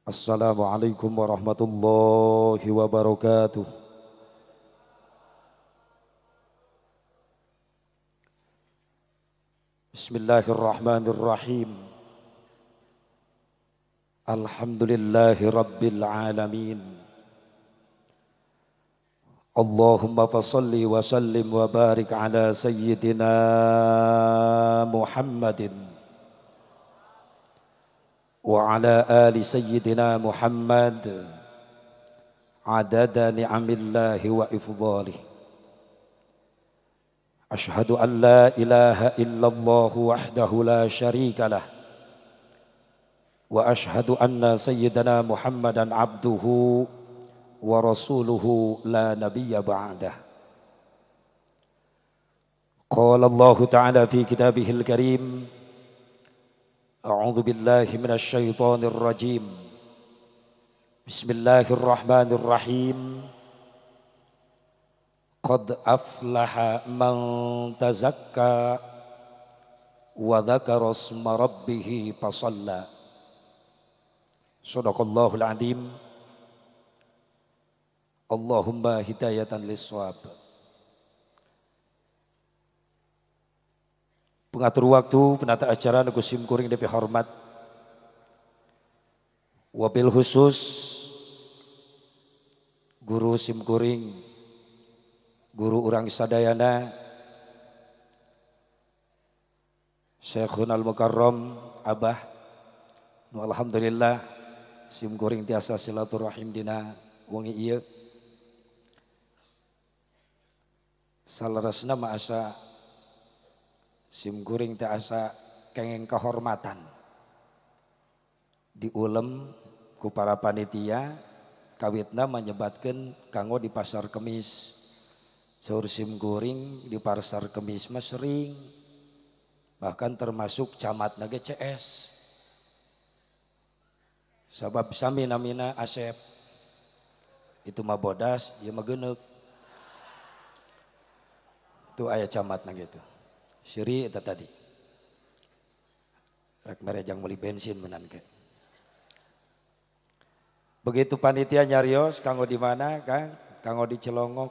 Assalamualaikum warahmatullahi wabarakatuh. Bismillahirrahmanirrahim. Alhamdulillahi rabbil alamin. Allahumma fasalli wa sallim wa barik ala sayyidina Muhammadin wa ala ali sayyidina Muhammad adada ni'amillahi wa ifdhalih. Ashhadu an la ilaha illallah wahdahu la syarika lah wa ashhadu anna sayyidina Muhammadan abduhu wa rasuluhu la nabiyya ba'dah. Qala Allah ta'ala fi kitabihil karim, a'udzu billahi minasy syaithanir rajim. Bismillahirrahmanirrahim. Qad aflaha man tazakka wa dzakara isma rabbih fasalla. Shadaqallahul azim. Allahumma hidayatan lis-shawab. Pengatur waktu, penata acara nu sim kuring depi hormat. Wabil khusus guru sim kuring, guru urang sadayana, Syekhun al-Mukarram Abah nu alhamdulillah sim kuring tiasa silaturahim dina wengi ieu. Salarasna mah asa sim kuring teh asa kengeng kehormatan diulem ku para panitia kawitna menyebatkeun kanggo di pasar Kemis. Saur sim kuring di pasar Kemis mah sering, bahkan termasuk camatna ge CS. Sabab sami namina Asep. Itu mah bodas, ieu mah geuneuk. Itu aya camatna gitu. Siri eta tadi. Rek merejang meuli bensin menan ke. Begitu panitia nyarios kanggo di mana, Kang? Kanggo di Celongok.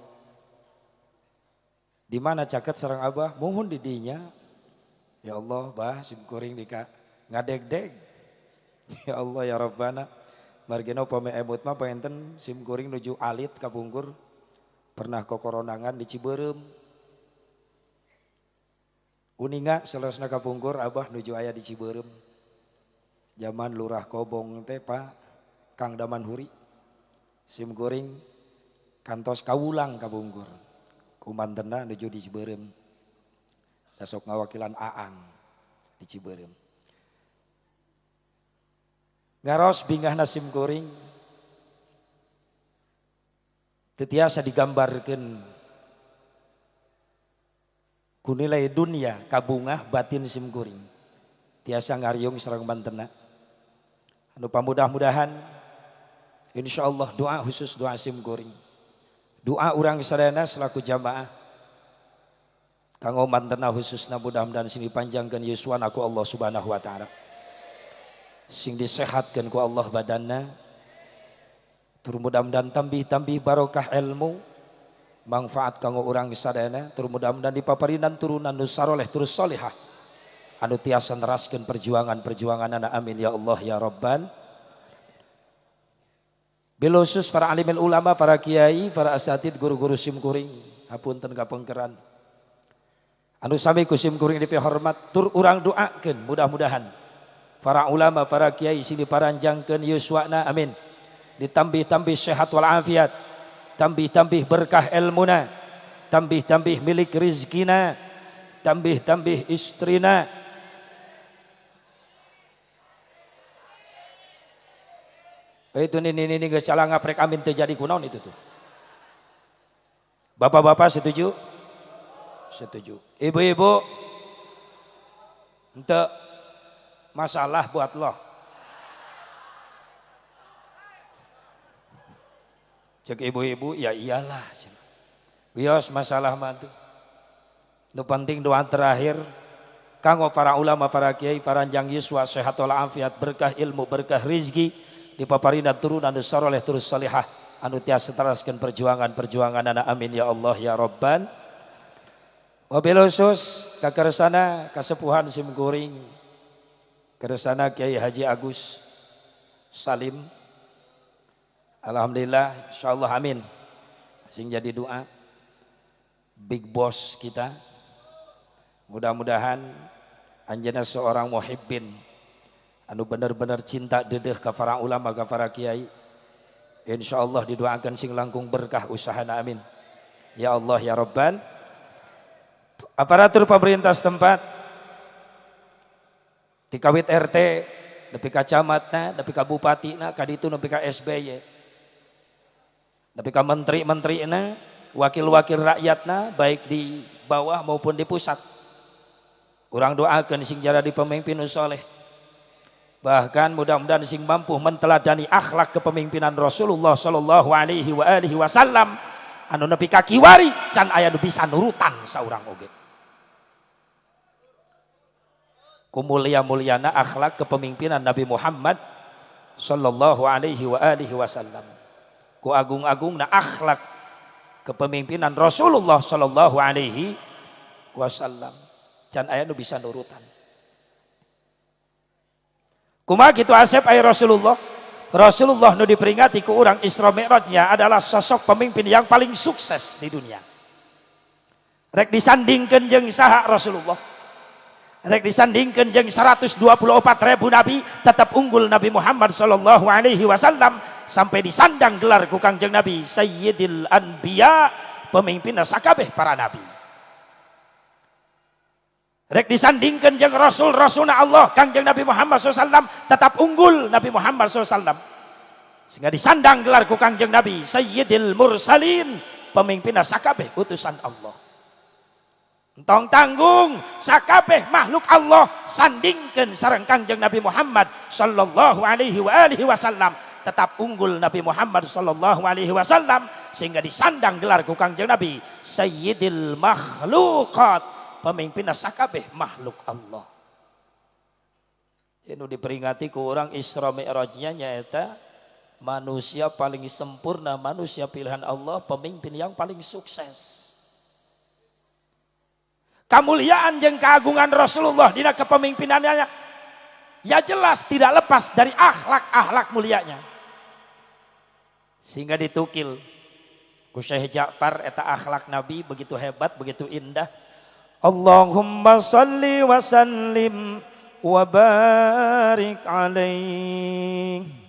Di mana caket sareng Abah? Muhun di dinya. Ya Allah, bah sim kuring dika ngadeg-deg. Ya Allah ya Rabbana. Margina upami emut mah paenten sim kuring nuju alit ka Bungkur. Pernah kokoronangan di Ciberem. Uninga selesna ka Bungkur Abah nuju aya di Ciberem. Zaman Lurah Kobong teh Pak Kang Damanhuri. Sim kuring kantos kawulang ka Bungkur. Kumantenna nuju di Ciberem. Dasok ngawakilan Aang di Ciberem. Ngaros bingahna sim kuring teu tiasa digambarkeun ku nilai dunia kabungah batin sim kuring. Tiasa ngariung sareng mantenna. Anu pamudah-mudahan insyaallah doa khusus doa sim kuring. Doa urang sadayana selaku jamaah kanggo mantenna khususna mudah-mudahan sing dipanjangkeun yuswana ku Allah Subhanahu wa taala. Sing disehatkeun ku Allah badanna. Tur mudah-mudahan tambih-tambih barokah ilmu, manfaat kanggo urang sadayana. Tur mudah-mudahan dipaparinan turunan nu saroleh terus salihah. Anu tiasa neraskeun perjuangan-perjuanganna amin ya Allah ya Rabban. Bil khusus para alimul ulama, para kiai, para asatid, guru-guru sim kuring, hapunten kapengkeran. Anu sami ku sim kuring dipi hormat, tur urang doakeun mudah-mudahan para ulama, para kiai sing diparanjangkeun yuswana amin. Ditambih-tambih sehat wal afiat, tambih-tambih berkah ilmuna, tambih-tambih milik rizkina, tambih-tambih istrina. Itu ini geus calang ngaprek amin teu jadi kunaon itu tuh. Bapak-bapak setuju? Setuju. Ibu-ibu henteu masalah buat lo. Cek ibu-ibu ya iyalah. Bios masalah mah tuh. Nu penting doa terakhir kanggo para ulama, para kiai, para anjang yuswa, sehat wal afiat, berkah ilmu, berkah rizki, dipaparinna turunan anu saleh terus salihah anu tiasa teraskeun perjuangan anak amin ya Allah ya Rabban. Wabil khusus ka kersana kasepuhan simkuring kersana Kiai Haji Agus Salim. Alhamdulillah insyaallah amin. Sing jadi doa big boss kita. Mudah-mudahan anjeunna seorang muhibbin anu bener-bener cinta dedeh ka para ulama ka para kiai. Insyaallah didoakan sing langkung berkah usahana amin. Ya Allah ya Rabban. Aparatur pemerintah setempat di kawit RT, nepi ka camatna, nepi ka bupatina, kaditu nepi ka SBY. Nepi ka menteri-menterina, wakil-wakil rakyatna baik di bawah maupun di pusat. Urang doakeun sing jadi pemimpin nu saleh. Bahkan mudah-mudahan sing mampu menteladani akhlak kepemimpinan Rasulullah sallallahu alaihi wasallam anu nepi ka kiwari can aya nu bisa nurutan saurang oge. Kumulia-muliana akhlak kepemimpinan Nabi Muhammad sallallahu alaihi wasallam. Ku agung-agungna akhlak kepemimpinan Rasulullah sallallahu alaihi wasallam. Can aya nu bisa nurutan. Kumaha kitu asep aya Rasulullah? Rasulullah nu diperingati ku urang Isra Mi'rajnya adalah sosok pemimpin yang paling sukses di dunia. Rek disandingkeun jeung saha Rasulullah? Rek disandingkeun jeung 124.000 nabi, tetap unggul Nabi Muhammad sallallahu alaihi wasallam sampai disandang gelar ku Kangjeng Nabi Sayyidil Anbiya, pemimpin sakabeh para nabi. Rek disandingkeun jeung rasul-rasulna Allah Kangjeng Nabi Muhammad SAW, tetap unggul Nabi Muhammad SAW. Sehingga disandang gelar ku Kangjeng Nabi Sayyidil Mursalin, pemimpin sakabeh utusan Allah. Entong tanggung sakabeh makhluk Allah sandingkeun sareng Kangjeng Nabi Muhammad sallallahu alaihi wasallam, tetap unggul Nabi Muhammad sallallahu alaihi wasallam sehingga disandang gelar ku Kangjeng Nabi Sayyidil Makhluqat, pemimpin sakabeh makhluk Allah. Ini diperingati ku orang Isra Mi'rajnya nyaeta manusia paling sempurna, manusia pilihan Allah, pemimpin yang paling sukses. Kemuliaan jeung keagungan Rasulullah dina kepemimpinannya ya jelas tidak lepas dari akhlak-akhlak mulianya. Sehingga ditukil ku Syekh Ja'far eta akhlak Nabi begitu hebat, begitu indah. Allahumma salli wa sallim wa barik alaihi.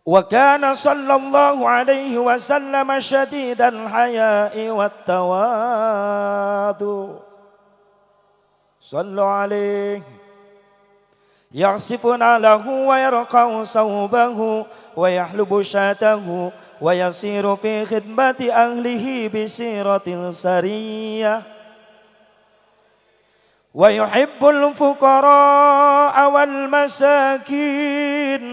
Wa kana sallallahu alaihi wasallam syadidal haya'i wat tawadu. Sallu alaihi yaghsifuna lahu wa yarqa'u sawbahu wa yahlubu syatahu wa yasiru fi khidmati ahlihi bi siratil sariyah wa yuhibbul fuqara'a wal masakin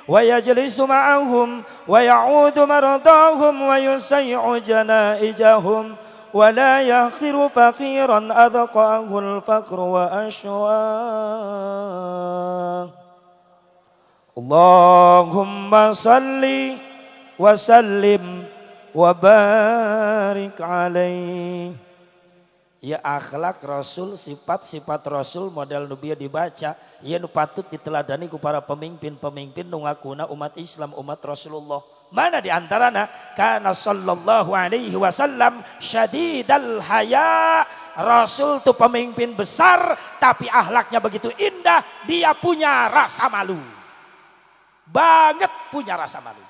wa yajlisu ma'ahum wa ya'udu mardahum wa yusay'u janaijahum wa la yakhiru faqiran adqa'ahu al-faqr wa ashwa. Allahumma salli wa sallim wa barik alaihi. Ya akhlak Rasul, sifat-sifat Rasul model nu bieu dibaca, ieu nu patut diteladani ku para pemimpin-pemimpin nu ngakuna umat Islam, umat Rasulullah. Mana di antarana? Kana sallallahu alaihi wasallam syadidal haya. Rasul itu pemimpin besar tapi akhlaknya begitu indah, dia punya rasa malu. Banget punya rasa malu.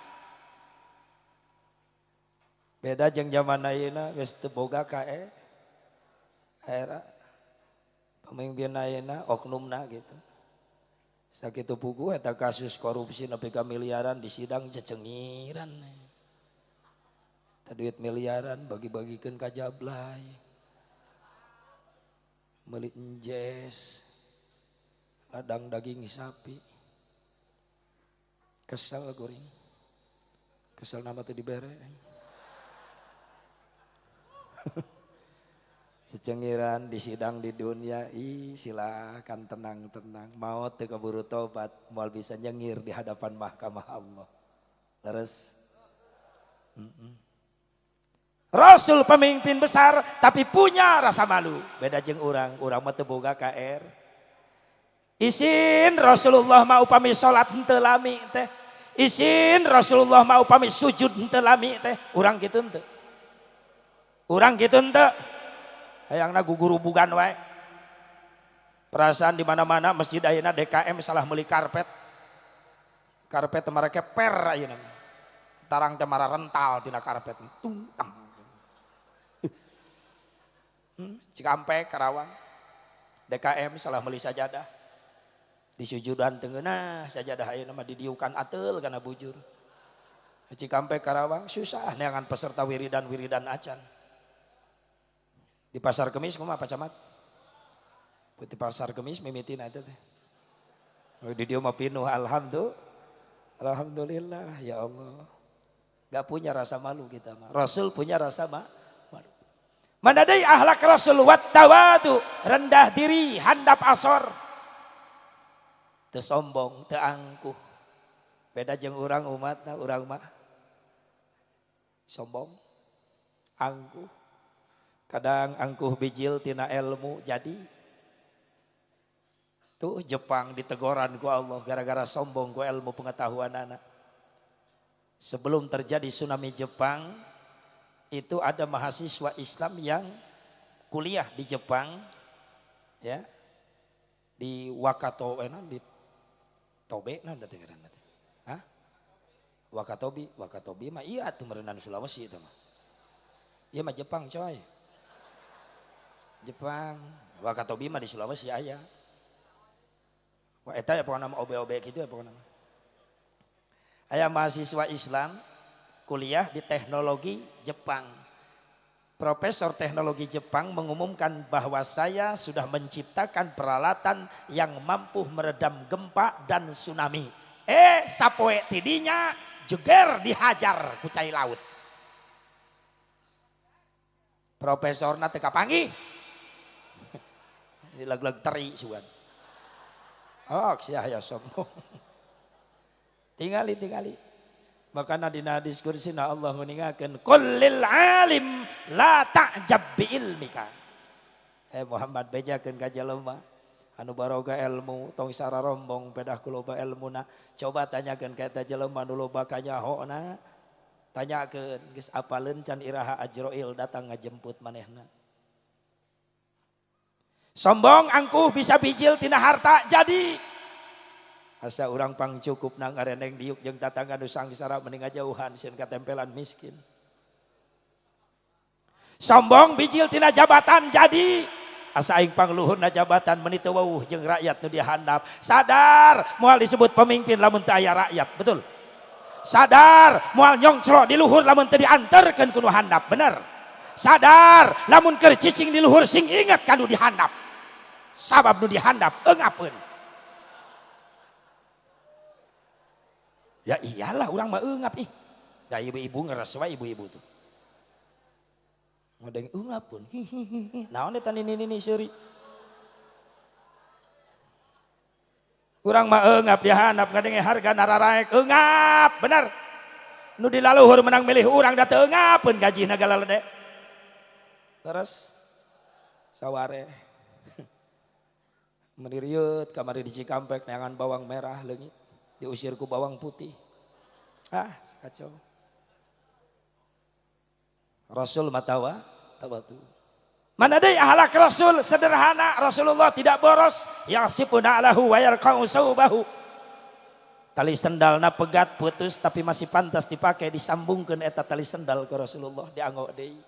Beda jeung zaman ayeuna geus teu boga kae. Era pemimpin ayeuna oknumna gitu. Sakitu puguh eta kasus korupsi nepi ka miliaran di sidang cecengiran. Eta duit miliaran bagi-bagikeun ka jablay. Meuli enjes. Ladang daging sapi. Kesel goreng. Kesel nama teu dibere. Cengiran di sidang di dunia, silakan tenang-tenang. Mau teu keburu tobat, moal bisa nyengir di hadapan mahkamah Allah. Terus Rasul pemimpin besar tapi punya rasa malu. Beda jeung urang mah teu boga KR. Isin Rasulullah mau upami salat henteu lami teh. Isin Rasulullah mau upami sujud henteu lami teh. Urang kitu henteu. Urang kitu henteu. Hayangna gugurubugan wae. Perasaan di mana-mana masjid ayeuna DKM salah meuli karpet. Karpet teh marake per ayeuna. Tarang teh mara rental tina karpet. Tungtang. Cikampek Karawang. DKM salah meuli sajadah. Di sujudan teu ngeunah sajadah ayeuna mah didiukan ateul kana bujur. Cikampek Karawang susah neangan peserta wiridan acan. Di pasar Kemis kumaha Pak Camat? Di pasar Kemis mimitin eta teh. Di dieu mah pinuh alhamdulillah ya Allah. Gak punya rasa malu kita mah. Rasul punya rasa malu. Mana deui akhlak Rasul wat tawadu, rendah diri, handap asor. Teu sombong, teu angkuh. Beda jeung urang umatna, urang mah sombong, angkuh. Kadang angkuh bijil tina ilmu jadi. Tuh Jepang ditegoran ku Allah gara-gara sombong ku ilmu pengetahuan anak. Sebelum terjadi tsunami Jepang, itu ada mahasiswa Islam yang kuliah di Jepang, ya, di Wakatobi, di Tobe, nanti dengeran nanti, ah, Wakatobi mah iya tuh merenang Sulawesi itu mah, iya mah Jepang coy. Jepang, Wakatobi mah di Sulawesi aya. Wah eta ya pokoknya nama OB-OB gitu ya pokoknya. Aya mahasiswa Islam kuliah di teknologi Jepang. Profesor teknologi Jepang mengumumkan bahwa saya sudah menciptakan peralatan yang mampu meredam gempa dan tsunami. Sapoe tidinya jeger dihajar ku cai laut. Profesor na teu kapanggih. Ini lag-lag teri sugan. Oh, sia aya sombong. Tingali. Makana dina diskursina Allah meningakeun qul lil alim la ta'jab bi ilmika. Muhammad bejakeun ka jelema anu baroga ilmu tong sararombong pedah ku loba ilmuna. Coba tanyakeun ka eta jelema nu loba kanyahona. Tanyakeun geus apaleun can iraha Ajroil datang ngajemput manehna. Sombong angkuh bisa bijil tina harta jadi. Asa urang pang cukup nang ngareneng diuk jeung tatangga nu sangsara mending ngajauhan sieun katempelan miskin. Sombong bijil tina jabatan jadi. Asa aing pangluhurna jabatan meuni teu weuh jeung rakyat nu dihandap. Sadar moal disebut pemimpin lamun teu aya rakyat, betul? Sadar moal nyongcro di luhur lamun teu dianterkeun ku nu handap, bener? Sadar lamun keur cicing di luhur sing inget ka nu dihandap. Sabab nu dihandap eungapeun. Ya iyalah orang mah eungap ih. Da ibu-ibu ngeres wae ibu-ibu tuh. Ngodeng eungap pun. Naon eta nini seuri. Urang mah eungap dihandap ngadenge harga nararaek eungap bener. Nu dilaluhur menang milih urang da teu eungapeun gajihna galalede. Terus saware meniriut kamari di Cikampek neangan bawang merah leungit diusir ku bawang putih. Kacau. Rasul matawa tawatu. Mana deui akhlak Rasul sederhana. Rasulullah tidak boros. Yasifuna alahu wa yarqa'u saubahu. Tali sendalna pegat putus tapi masih pantas dipakai, disambungkeun eta tali sendal ke Rasulullah dianggo deui.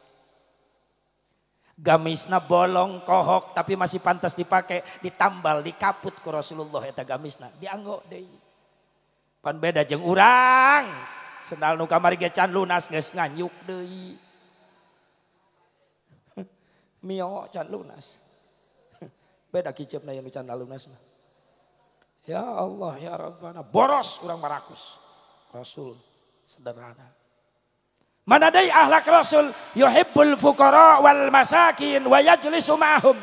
Gamisna bolong kohok tapi masih pantas dipakai, ditambal dikaput ku Rasulullah eta gamisna dianggo deui. Pan beda jeung urang sendal nu kamari ge can lunas geus nganyuk deui. Mio can lunas. Beda kiceupna yang can lunas mah. Ya Allah ya Rabbana boros urang marakus. Rasul sederhana. Mana deui akhlak Rasul yuhibbul fuqara wal masakin wa yajlisu ma'hum.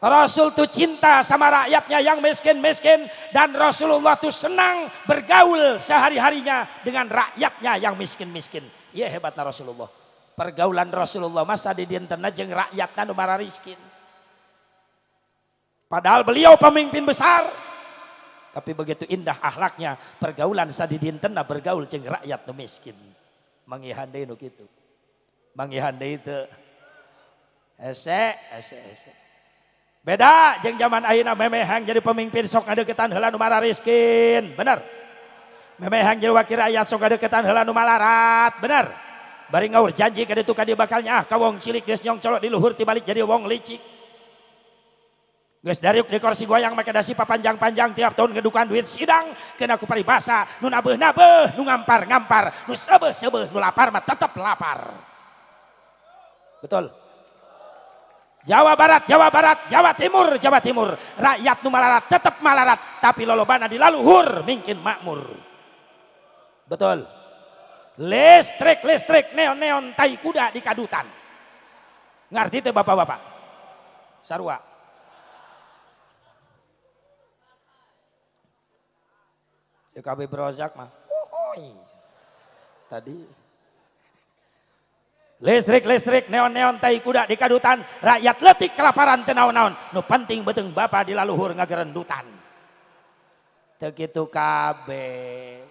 Rasul tuh cinta sama rakyatnya yang miskin-miskin dan Rasulullah tuh senang bergaul sehari-harinya dengan rakyatnya yang miskin-miskin. Iya hebatnya Rasulullah. Pergaulan Rasulullah masa di dinten jeung rakyatna nu marariskin. Padahal beliau pemimpin besar. Tapi begitu indah akhlaknya, pergaulan sadidintena bergaul jeung rakyat nu miskin. Mangihan deui nu kitu. Mangihan deui teu. Ese. Beda jeung zaman ayeuna memehang jadi pemimpin sok ngadeuketan heula nu marariskin. Bener. Memehang jadi wakil rakyat sok ngadeuketan heula nu malarat. Bener. Bari ngaur janji ka ditu ka dieu bakal nyaah ka wong cilik geus nyong colok di luhur tibalik jadi wong licik. Geus dariuk di kursi goyang make dasi papanjang-panjang tiap tahun ngedukan duit sidang kena ku paribasa nu nabeuh-nabeuh nu ngampar-ngampar nu seubeuh-seubeuh nu lapar mah tetep lapar. Betul. Jawa Barat, Jawa Timur. Rakyat nu malarat tetep malarat tapi lolobana di laluhur mungkin makmur. Betul. Listrik, neon tai kuda di kadutan. Ngarti teh bapak-bapak? Sarua. CKB Brozak mah. Tadi. Listrik, neon tai kuda di kadutan. Rakyat letik kelaparan teu naon-naon. Nu penting beuteung bapa di laluhur ngagerendutan. Teu kitu kabeh.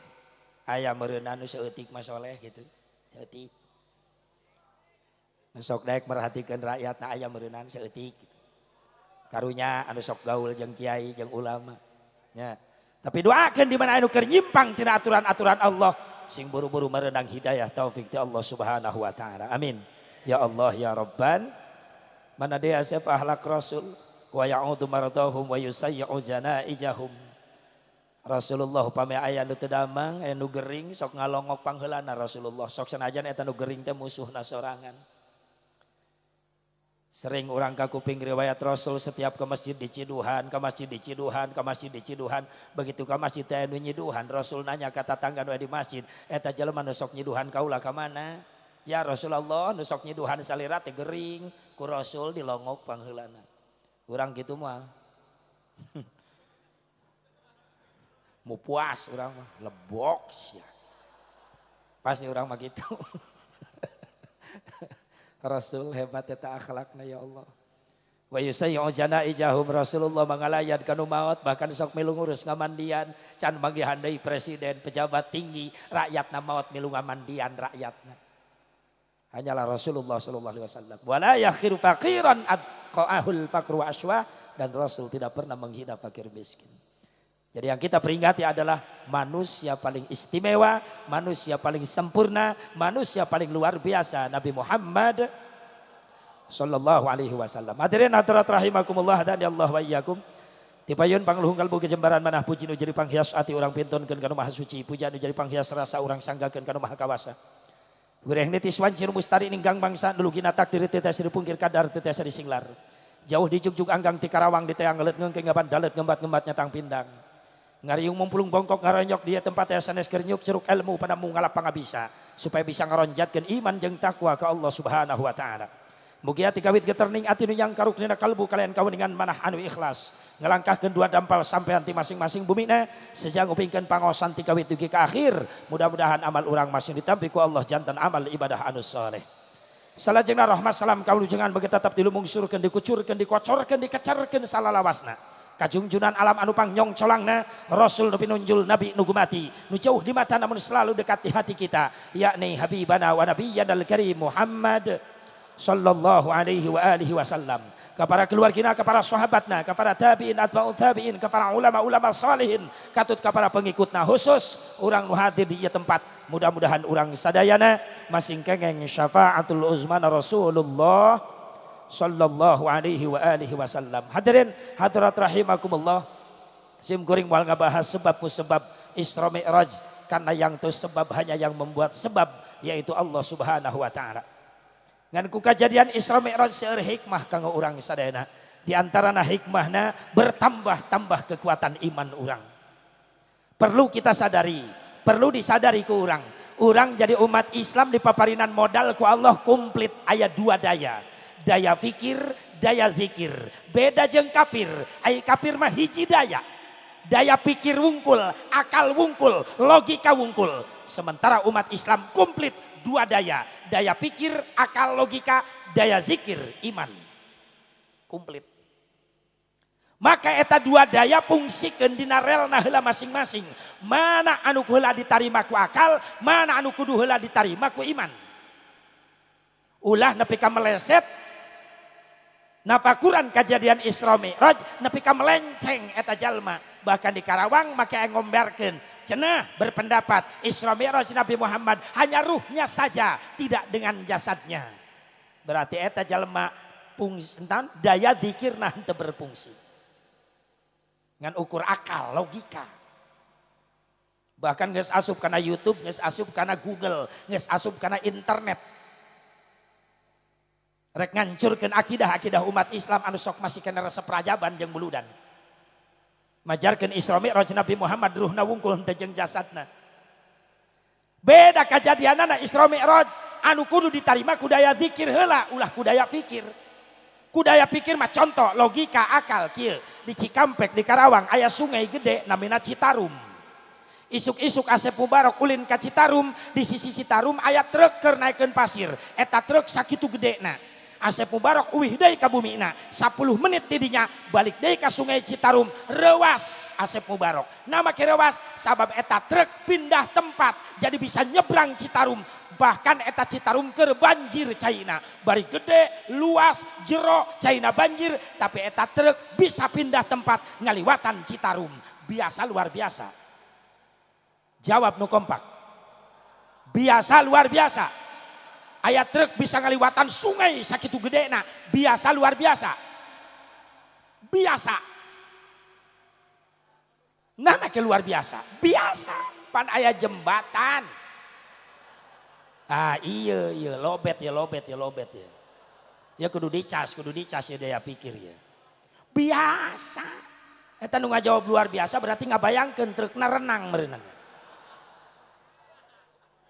Aya meureunna nu seutik mah soleh gitu. Seutik. Nu sok daek merhatikeun rakyatna aya meureunna seutik gitu. Karunya anu sok gaul jeung kiai jeung ulama. Nya. Tapi doakeun di mana anu keur nyimpang tina aturan-aturan Allah sing buru-buru merenang hidayah taufik ti Allah Subhanahu wa taala. Amin. Ya Allah ya Rabban. Mana dia siapa akhlak Rasul wa ya'udu maradahum wa yusayyi'u janaijahum. Rasulullah upami aya nu teu damang, aya nu gering sok ngalongok pangheulana Rasulullah. Sok sanajan eta nu gering teh musuhna sorangan. Sering orang ka kuping riwayat Rasul setiap ke masjid diciduhan, ke masjid diciduhan. Begitu ke masjid teh anu nyiduhan, Rasul nanya ka tatangga nu di masjid, eta jelema nu sok nyiduhan kaula ka mana? Ya Rasulullah, nu sok nyiduhan salira teh gering, ku Rasul dilongok pangheulana. Urang kitu mah. Mu puas urang mah, lebok sia. Pasti urang mah gitu. Rasul hebat eta akhlakna ya Allah. Wa yusayyi'u janaijahum, Rasulullah mangalayan kanu maot bahkan sok milu ngurus ngamandian, can manggihan deui presiden, pejabat tinggi, rakyatna maot milu ngamandian rakyatna. Hanyalah Rasulullah sallallahu alaihi wasallam. Wala yakhiru faqiran adqa'ahul faqru aswa, dan Rasul tidak pernah menghina fakir miskin. Jadi yang kita peringati adalah manusia paling istimewa, manusia paling sempurna, manusia paling luar biasa, Nabi Muhammad sallallahu alaihi wasallam. Hadirin hadirat rahimakumullah dan ya Allah wa iyyakum. Tipayun pangluhung kalbu kejembaran manah puji nu jadi panghias ati urang pintonkeun kana maha suci, puja nu jadi panghias rasa urang sanggakeun kana maha kawasa. Gureh nitis wancir mustari ninggang bangsa dulugina takdir teu tiasa dipungkir kadar teu tiasa disinglar. Jauh di jugjug anggang ti Karawang di teang ngeuleut ngeungkeung ngaban dalet ngembat-ngembat nyatang pindang. Ngariung mumpulung bongkok ngaronyok dia tempat sanes kernyuk ceruk ilmu pada mungalap pangabisa supaya bisa ngaronjatkeun iman jeung takwa ka Allah Subhanahu wa taala. Mugi ati kawit geterning ati nu nyang karuknina kalbu kalian kaweningan manah anu ikhlas ngelangkahkeun dua dampal sampean ti masing-masing bumina sejang upingkeun pangosan ti kawit dugi ka akhir. Mudah-mudahan amal urang masih ditampi ku Allah jantan amal ibadah anu saleh. Salajengna rahmat salam kaulujengan bagi tetap dilumungsurkeun dikucurkeun dikocorkeun dikecerkeun salalawasna. Kajungjunan alam anu pangnyong colangna Rasul nu pinunjul Nabi nu gumati nu jauh di mata namun selalu dekat di hati kita yakni habibana wa nabiyyanal karim Muhammad sallallahu alaihi wa alihi wasallam. Kepada keluargina, kepada sahabatna, kepada tabi'in atba'ut tabi'in, kepada ulama-ulama salihin, katut kepada pengikutna khusus urang nu hadir di ieu tempat. Mudah-mudahan urang sadayana masing kengeng syafaatul uzman Rasulullah sallallahu alaihi wa alihi wasallam. Hadirin hadirat rahimakumullah. Sim kuring moal ngabahas sebab Isra Mi'raj karena yang tu sebab hanya yang membuat sebab yaitu Allah Subhanahu wa taala. Ngan ku kajadian Isra Mi'raj seueur hikmah kanggo urang sadayana. Di antarana hikmahna bertambah-tambah kekuatan iman urang. Perlu kita sadari, perlu disadari ku urang. Orang jadi umat Islam di paparinan modal ku Allah komplit aya dua daya. Daya fikir, daya zikir. Beda jeung kafir. Ai kafir mah hiji daya. Daya pikir wungkul, akal wungkul, logika wungkul. Sementara umat Islam komplit dua daya. Daya pikir, akal, logika, daya zikir, iman. Komplit. Maka eta dua daya fungsikeun dina relna heula masing-masing. Mana anu heula ditarima ku akal, mana anu kudu heula ditarima ku iman. Ulah nepi ka meleset nafakuran kejadian Isra Mi'raj nepi ka melenceng eta jalma. Bahkan di Karawang make ngomberkeun cenah berpendapat Isra Mi'raj Nabi Muhammad hanya ruhnya saja, tidak dengan jasadnya. Berarti eta jalma daya zikirna henteu berfungsi. Ngan ukur akal, logika. Bahkan geus asup kana YouTube, geus asup kana Google, geus asup kana internet. Rek ngancurkeun akidah umat Islam anu sok masih kena resep rajaban jeung buludan. Majarkeun Isra Mi'raj Nabi Muhammad ruhna wungkul henteu jeung jasadna. Beda kajadianana Isra Mi'raj anu kudu ditarima ku daya zikir heula ulah ku daya fikir. Kudaya pikir mah contoh logika akal kieu di Cikampek di Karawang aya sungai gede namina Citarum. Isuk-isuk Asep Mubarok ulin ka Citarum, di sisi Citarum aya truk keur naikeun pasir. Eta truk sakitu gedena. Asep Mubarok uwih deui ka bumina. 10 menit tidinya balik deui ka sungai Citarum, rewas Asep Mubarok. Nama ke rewas sabab eta truk pindah tempat jadi bisa nyebrang Citarum. Bahkan eta Citarum keur banjir caina. Bari gede, luas, jero, caina banjir. Tapi eta truk bisa pindah tempat ngaliwatan Citarum. Biasa luar biasa. Jawab nu kompak. Biasa luar biasa. Aya truk bisa ngaliwatan sungai sakitu gedena. Biasa luar biasa. Biasa. Nama ke luar biasa. Biasa. Pan aya jembatan. Ah iya lobet ya. Ya kudu dicas ya daya pikir ya. Biasa. Eta nu ngajawab luar biasa berarti ngabayangkeun trukna renang meureunna.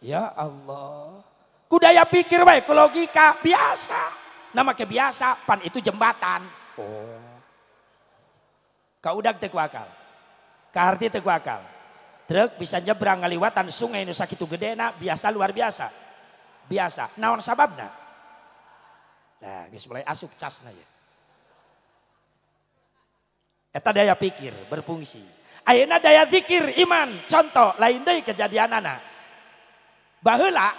Ya Allah. Ku daya pikir bae ku logika biasa. Nama ke biasa pan itu jembatan. Oh. Kaudag teu ku akal. Kaharti teu ku akal. Truk bisa nyebrang ngaliwatan sungai nu sakitu gedena biasa luar biasa. Biasa. Naon sababna? Nah, geus mulai asup casna ya. Eta daya pikir berfungsi. Ayeuna daya zikir iman. Contoh lain deui kejadianana. Baheula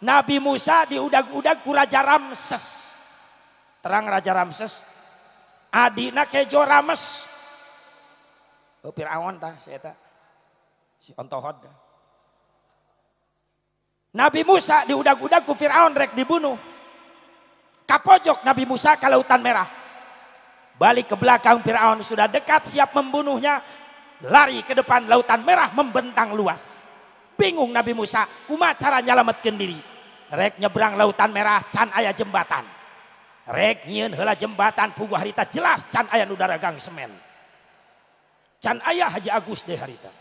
Nabi Musa diudag-udag ku Raja Ramses. Terang Raja Ramses. Adina kejo Rames. Oh Firaun tah si eta. Si Ontohod. Nabi Musa diudag-udag ku Firaun rek dibunuh. Kapojok Nabi Musa ke Lautan Merah. Balik ke belakang Firaun sudah dekat siap membunuhnya. Lari ke depan Lautan Merah membentang luas. Bingung Nabi Musa, kumaha cara nyalametkeun diri. Rek nyebrang Lautan Merah can aya jembatan. Rek nyieun heula jembatan puguh harita jelas can aya nu daragang semen. Can aya Haji Agus deh harita.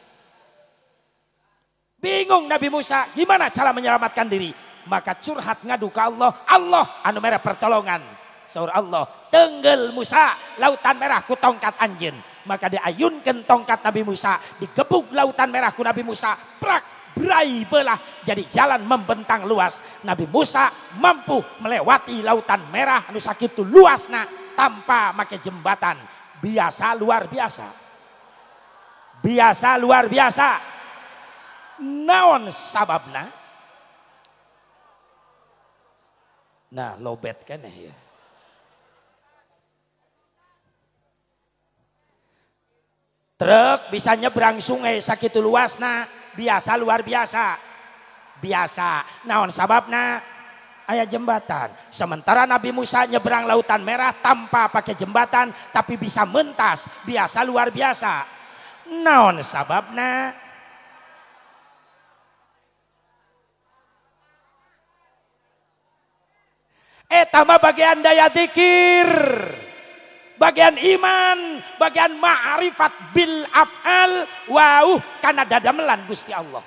Bingung Nabi Musa gimana cara menyelamatkan diri. Maka curhat ngadu ke Allah. Allah anu merah pertolongan. Saur Allah tenggel Musa Lautan Merah ku tongkat anjeun. Maka diayunkeun tongkat Nabi Musa. Digebuk Lautan Merah ku Nabi Musa. Prak berai belah. Jadi jalan membentang luas. Nabi Musa mampu melewati Lautan Merah anu sakitu luasna tanpa make jembatan. Biasa luar biasa. Biasa luar biasa. Naon sababna? Nah lobet kan ya. Truk bisa nyebrang sungai sakitu luasna. Biasa luar biasa. Biasa. Naon sababna? Aya jembatan. Sementara Nabi Musa nyebrang Lautan Merah tanpa pakai jembatan. Tapi bisa mentas. Biasa luar biasa. Naon sababna? Eta mah bagian daya zikir, bagian iman, bagian ma'rifat bil af'al wauh kana dadamelan Gusti Allah.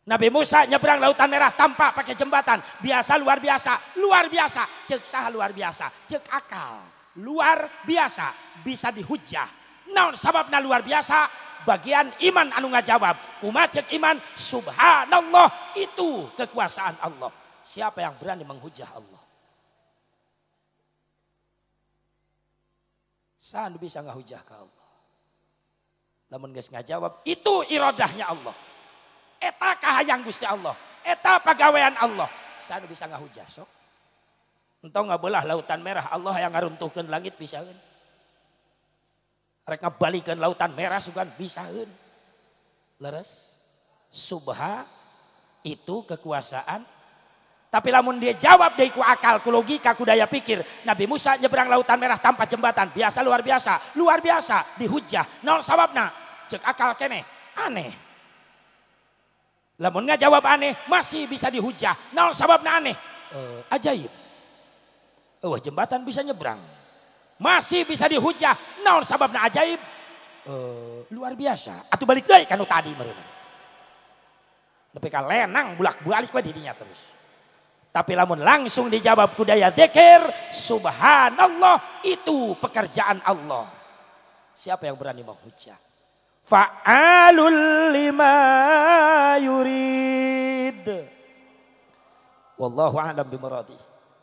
Nabi Musa nyebrang lautan merah tanpa pakai jembatan. Biasa luar biasa. Luar biasa. Cek saha luar biasa. Cek akal. Luar biasa. Bisa dihujah. Naon sababna luar biasa. Bagian iman anu ngajawab. Umat cek iman. Subhanallah. Itu kekuasaan Allah. Siapa yang berani menghujah Allah? Saan bisa ngahujah ke Allah. Lamun geus ngajawab. Itu iradahnya Allah. Eta kahayang Gusti Allah. Eta pagawean Allah. Saan bisa ngahujah sok. Entong ngabelah lautan merah. Allah yang ngaruntuhkeun langit bisaeun. Rek ngabalikeun lautan merah sugan bisaeun. Leres. Subha itu kekuasaan. Tapi lamun dia jawab dari ku akal, ku logika, ku daya pikir. Nabi Musa nyebrang lautan merah tanpa jembatan. Biasa luar biasa. Luar biasa. Dihujah. Nol sababna. Cek akal kene. Aneh. Lamun nggak jawab aneh, masih bisa dihujah. Nol sababna aneh. Ajaib. Jembatan bisa nyebrang. Masih bisa dihujah. Nol sababna ajaib. Luar biasa. Atuh balik deui kanu tadi meureun. Nepi ka lenang bulak-balik we didinya terus. Tapi lamun langsung dijawab ku daya zikir, subhanallah, itu pekerjaan Allah. Siapa yang berani menghujah? Fa'alul lima yurid. Wallahu a'lam bimuradi.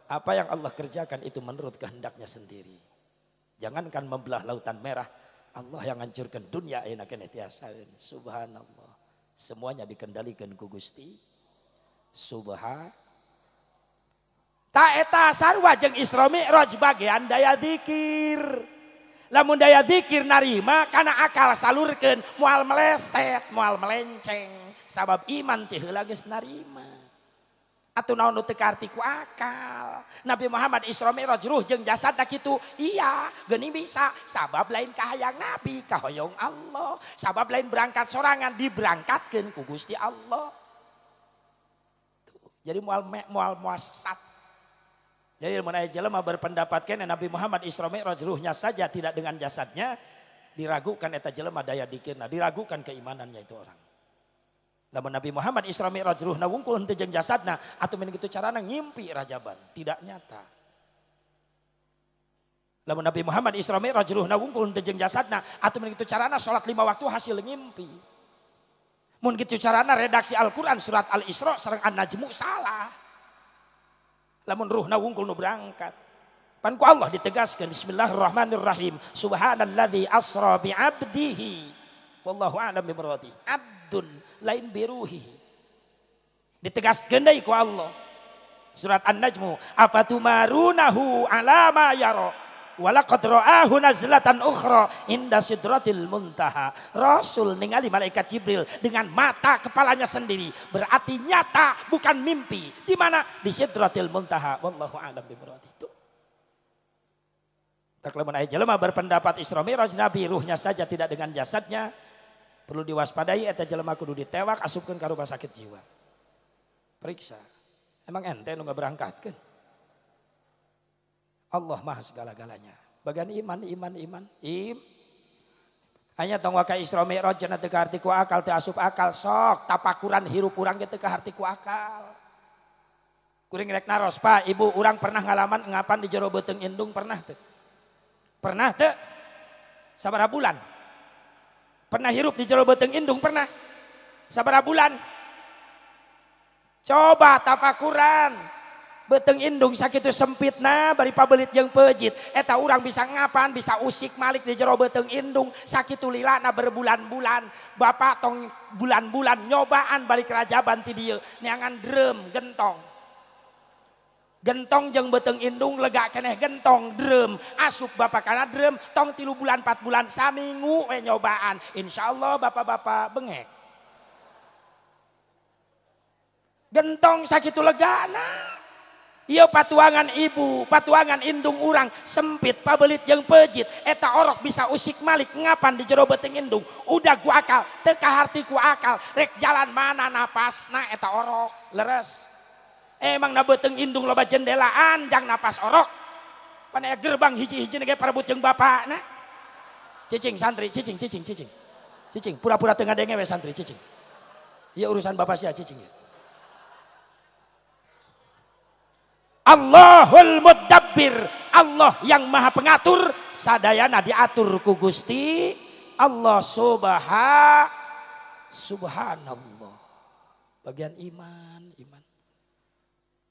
Apa yang Allah kerjakan itu menurut kehendaknya sendiri. Jangankan membelah lautan merah, Allah yang hancurkan dunia enak kene tiasa. Subhanallah. Semuanya dikendalikan ku Gusti. Ta eta sarua jeung Isra Mi'raj bagian daya zikir. Lamun daya zikir narima kana akal salurkeun moal meleset, moal melenceng. Sabab iman teh heula geus narima. Atuh naon nu teu karti ku akal. Nabi Muhammad Isra Mi'raj ruh jeung jasadna kitu. Iya, geuning bisa. Sabab lain kahayang Nabi, kahoyong Allah. Sabab lain berangkat sorangan diberangkatkeun ku Gusti Allah. Tuh. Jadi moal sesat. Jadi mun aya jelema berpendapat kene Nabi Muhammad Isra Mi'raj ruhnya saja tidak dengan jasadnya, diragukan eta jelema daya dikirna, diragukan keimanannya itu orang. Lamun Nabi Muhammad Isra Mi'raj ruhna wungkul henteu jeung jasadna, atuh mun kitu carana ngimpi rajaban, tidak nyata. Lamun Nabi Muhammad Isra Mi'raj ruhna wungkul henteu jeung jasadna, atuh mun kitu carana salat 5 waktu hasil ngimpi. Mun kitu carana redaksi Al-Qur'an surat Al-Isra sareng An-Najmu salah. Lamun ruhna wungkul nu berangkat. Pan ku Allah ditegaskan bismillahirrahmanirrahim. Subhanalladzi asra bi 'abdihi. Wallahu a'lam bimuradi. Abdun lain biruhihi. Ditegaskan deui ku Allah. Surat An-Najmu, afatumarunahu 'ala ma yara. Walaqad ra'ahu nazlatan ukhra inda sidratil muntaha. Rasul ningali malaikat Jibril dengan mata kepalanya sendiri. Berarti nyata bukan mimpi. Di mana? Di sidratil muntaha. Wallahu a'lam bimuradi. Itu. Tak lamun aya jelema berpendapat Isra Mi'raj Nabi ruhnya saja tidak dengan jasadnya, perlu diwaspadai eta jelema kudu ditewak asupkeun ka rumah sakit jiwa. Periksa. Emang ente nu berangkatkeun? Allah maha segala-galanya. Bagian iman. Hanya tong waka Isra Mi'raj cenah teu kaharti ku akal, teu asup akal sok tapakuran hirup urang ge teu kaharti ku akal. Kuring rek naros, Pak, Ibu, urang pernah ngalaman ngapan di jero beuteung indung pernah teu? Pernah teu? Sabaraha bulan? Pernah hirup di jero beuteung indung pernah? Sabaraha bulan? Coba tafakuran. Beuteung indung sakitu sempitna bari pabelit jeung peujit. Eta urang bisa ngapan, bisa usik malik di jero beuteung indung. Sakitu lilana berbulan-bulan. Bapak tong bulan-bulan nyobaan balik rajaban ti dieu. Neangan dreum, gentong. Gentong jeung beuteung indung lega keneh gentong, dreum. Asup bapak kana dreum, tong 3 bulan 4 bulan saminggu we nyobaan. Insyaallah bapak-bapak bengek. Gentong sakitu legana. Ieu patuangan ibu, patuangan indung urang sempit pabelit jeung peujit. Eta orok bisa usik malik ngapan di jero beuteung indung. Udah ku akal, teu kaharti ku akal. Rek jalan mana napasna eta orok, leres. Emang na beuteung indung loba jendela anjang napas orok. Pan aya gerbang hiji-hiji ge parebut jeung bapakna. Cicing santri, cicing. Cicing pura-pura teu ngadenge we santri cicing. Ya urusan bapak sih cicing ya. Allahul Mudabbir, Allah yang maha pengatur, sadayana diatur ku Gusti Allah subhanallah. Bagian iman.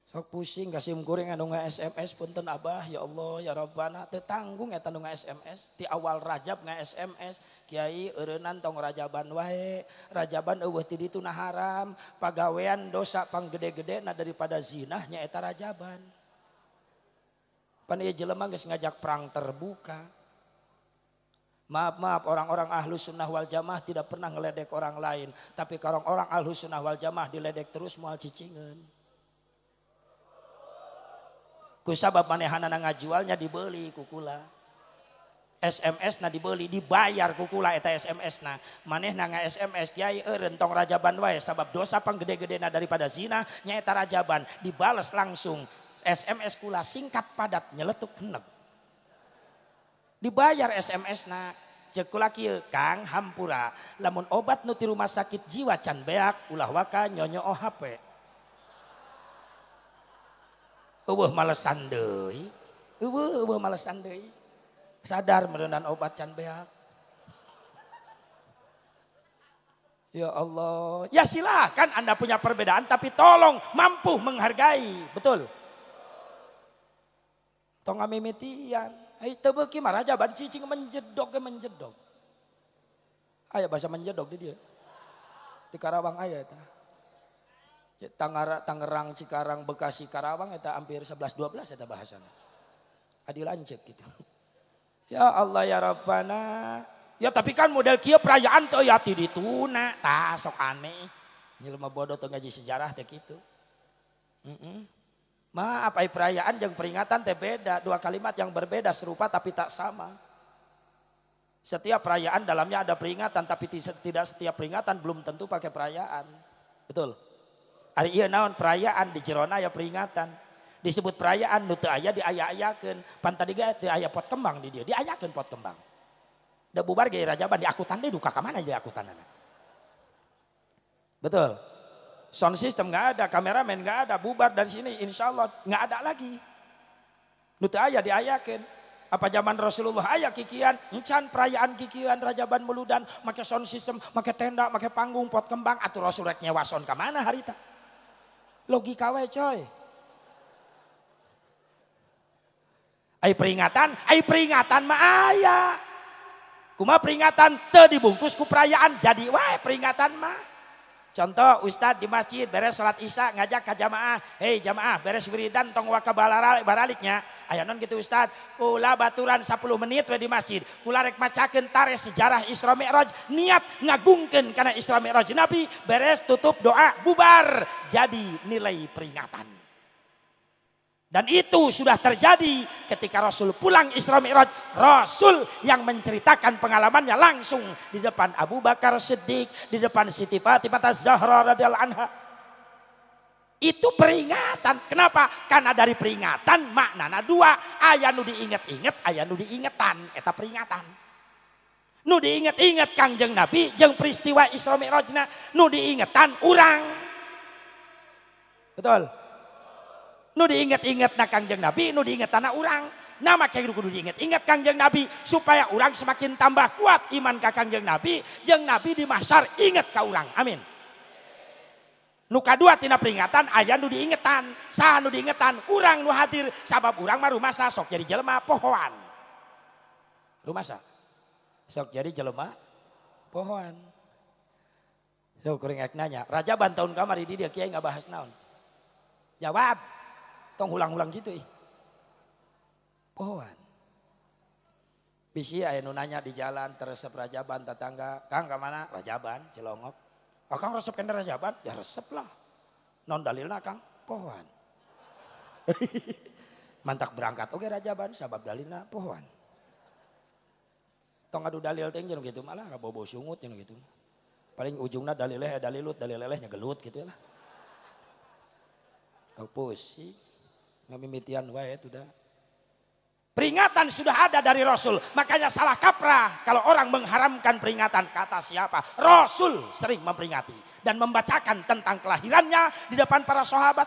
Sok pusing kasih kuring anu nge-SMS punten Abah, ya Allah ya Rabbana teu tanggung eta nu nge-SMS. Ti awal Rajab nge-SMS, Kiai eureunnan tong rajaban wae. Rajaban eueuh ti ditu na haram, pagawean dosa panggede-gedena daripada zina nya eta rajaban. Pan ieu jelema geus ngajak perang terbuka. Maaf orang-orang Ahlus Sunnah wal Jamaah tidak pernah ngeledek orang lain, tapi orang-orang Ahlus Sunnah wal Jamaah diledek terus moal cicingeun. Ku sabab manehanana ngajualnya dibeli kukula. SMS na dibeli dibayar kukula eta SMS na. Manehna nga-SMS Kiai eureun tong rajaban wae sabab dosa panggede-gedena daripada zina nya eta rajaban. Dibales langsung SMS kula singkat padat nyeletuk heneg. Dibayar SMS na. Ceuk kula kieu Kang hampura lamun obat nu ti rumah sakit jiwa can beak ulah waka nyonyo HP. Eueuh malesan deui. Eueuh malesan deui. Sadar meureunan obat can beak. Ya Allah, ya silakan Anda punya perbedaan tapi tolong mampu menghargai, betul? Tong ngamimitian, ai teu beuki mah rajaban cicing menjedog. Aya bahasa menjedog di dieu. Di Karawang aya eta. Tangerang, Cikarang, Bekasi, Karawang eta hampir 11-12 eta bahasana. Adi lanceuk gitu. Ya Allah ya Rabbana. Ya tapi kan model kieu perayaan teu ya ti dituna, tah sok aneh. Nyelma bodoh teu ngaji sejarah teh kitu. Maaf ai perayaan jeung peringatan teh beda, dua kalimat yang berbeda serupa tapi tak sama. Setiap perayaan dalamnya ada peringatan tapi tidak setiap peringatan belum tentu pakai perayaan. Betul? Ari ieu naon perayaan di jerona aya peringatan. Disebut perayaan nu teu aya diaya-ayakeun. Pan tadi ge teu aya pot kembang di dieu, diayakeun pot kembang. Da bubar ge rajaban diakutan deui duka ka mana jadi akutanana. Betul. Sound system enggak ada, kameramen enggak ada, bubar dari sini insyaallah enggak ada lagi. Nu teu aya diayakeun. Apa zaman Rasulullah aya kikian, encan perayaan kikian rajaban meuludan, make sound system, make tenda, make panggung, pot kembang, atuh Rasul rek nyewa sound ka mana harita? Logika we coy. Ai peringatan mah aya. Kumaha peringatan teu dibungkus ku perayaan jadi wae peringatan mah. Contoh Ustadz di masjid beres salat Isya ngajak ka jamaah, "Hei jamaah beres wiridan tong waka baraliknya." Aya non gitu Ustadz, kula baturan 10 menit we di masjid. Kula rek macakeun tarikh sejarah Isra Mi'raj, niat ngagungkeun kana Isra Mi'raj Nabi, beres tutup doa bubar. Jadi nilai peringatan. Dan itu sudah terjadi ketika Rasul pulang Isra Mi'raj. Rasul yang menceritakan pengalamannya langsung di depan Abu Bakar Siddiq, di depan Siti Fatimah Az-Zahra radhiyallahu anha. Itu peringatan. Kenapa? Karena dari peringatan maknana dua. Aya nu diinget-inget, aya nu diingetan. Eta peringatan. Nu diinget-inget Kangjeng Nabi jeung peristiwa Isra Mi'rajna, nu diingetan urang. Betul? Nu diinget-inget na Kangjeng Nabi, nu diingetan na urang. Nama kayak kudu diinget-inget Kangjeng Nabi supaya urang semakin tambah kuat iman ka Kangjeng Nabi, jeung Nabi di mahsyar inget ka urang. Amin. Nu kadua tina peringatan aya nu diingetan. Saha nu diingetan? Urang nu hadir sabab urang mah rumasa sok jadi jelema pohoan. Rumasa sok jadi jelema pohoan. So kuring ek nanya, Rajaban tahun kamari di dia kiai ngabahas naon? Jawab. Tong ulang-ulang gitu pohoan. Bisi aya nu nanya di jalan teresep Rajaban tetangga, "Kang ka mana?" "Rajaban, Cilongok." "Oh, Kang resep kena Rajaban?" "Ya resep lah." "Non dalilna Kang?" "Pohoan." Mantak berangkat oge Rajaban sabab dalilna pohoan. Tong adu dalil teh jeung kitu malah bobo sungut jeung kitu. Paling ujungna dalileh dalilut, dalilelehnya gelut gitu lah. Oh pusing. Ngamimitian wae itu dah. Peringatan sudah ada dari Rasul. Makanya salah kaprah kalau orang mengharamkan peringatan. Kata siapa? Rasul sering memperingati. Dan membacakan tentang kelahirannya di depan para sahabat.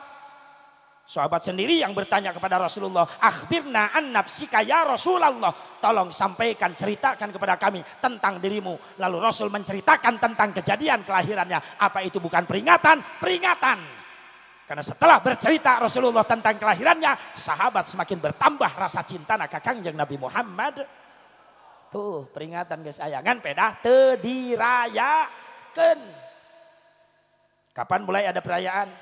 Sahabat sendiri yang bertanya kepada Rasulullah. Akhbirna an nafsika ya Rasulullah. Tolong sampaikan, ceritakan kepada kami tentang dirimu. Lalu Rasul menceritakan tentang kejadian kelahirannya. Apa itu bukan peringatan? Peringatan. Karena setelah bercerita Rasulullah tentang kelahirannya, sahabat semakin bertambah rasa cinta ka Kangjeng Nabi Muhammad. Tuh peringatan kesayangan pedah teu dirayakeun. Kapan mulai ada perayaan?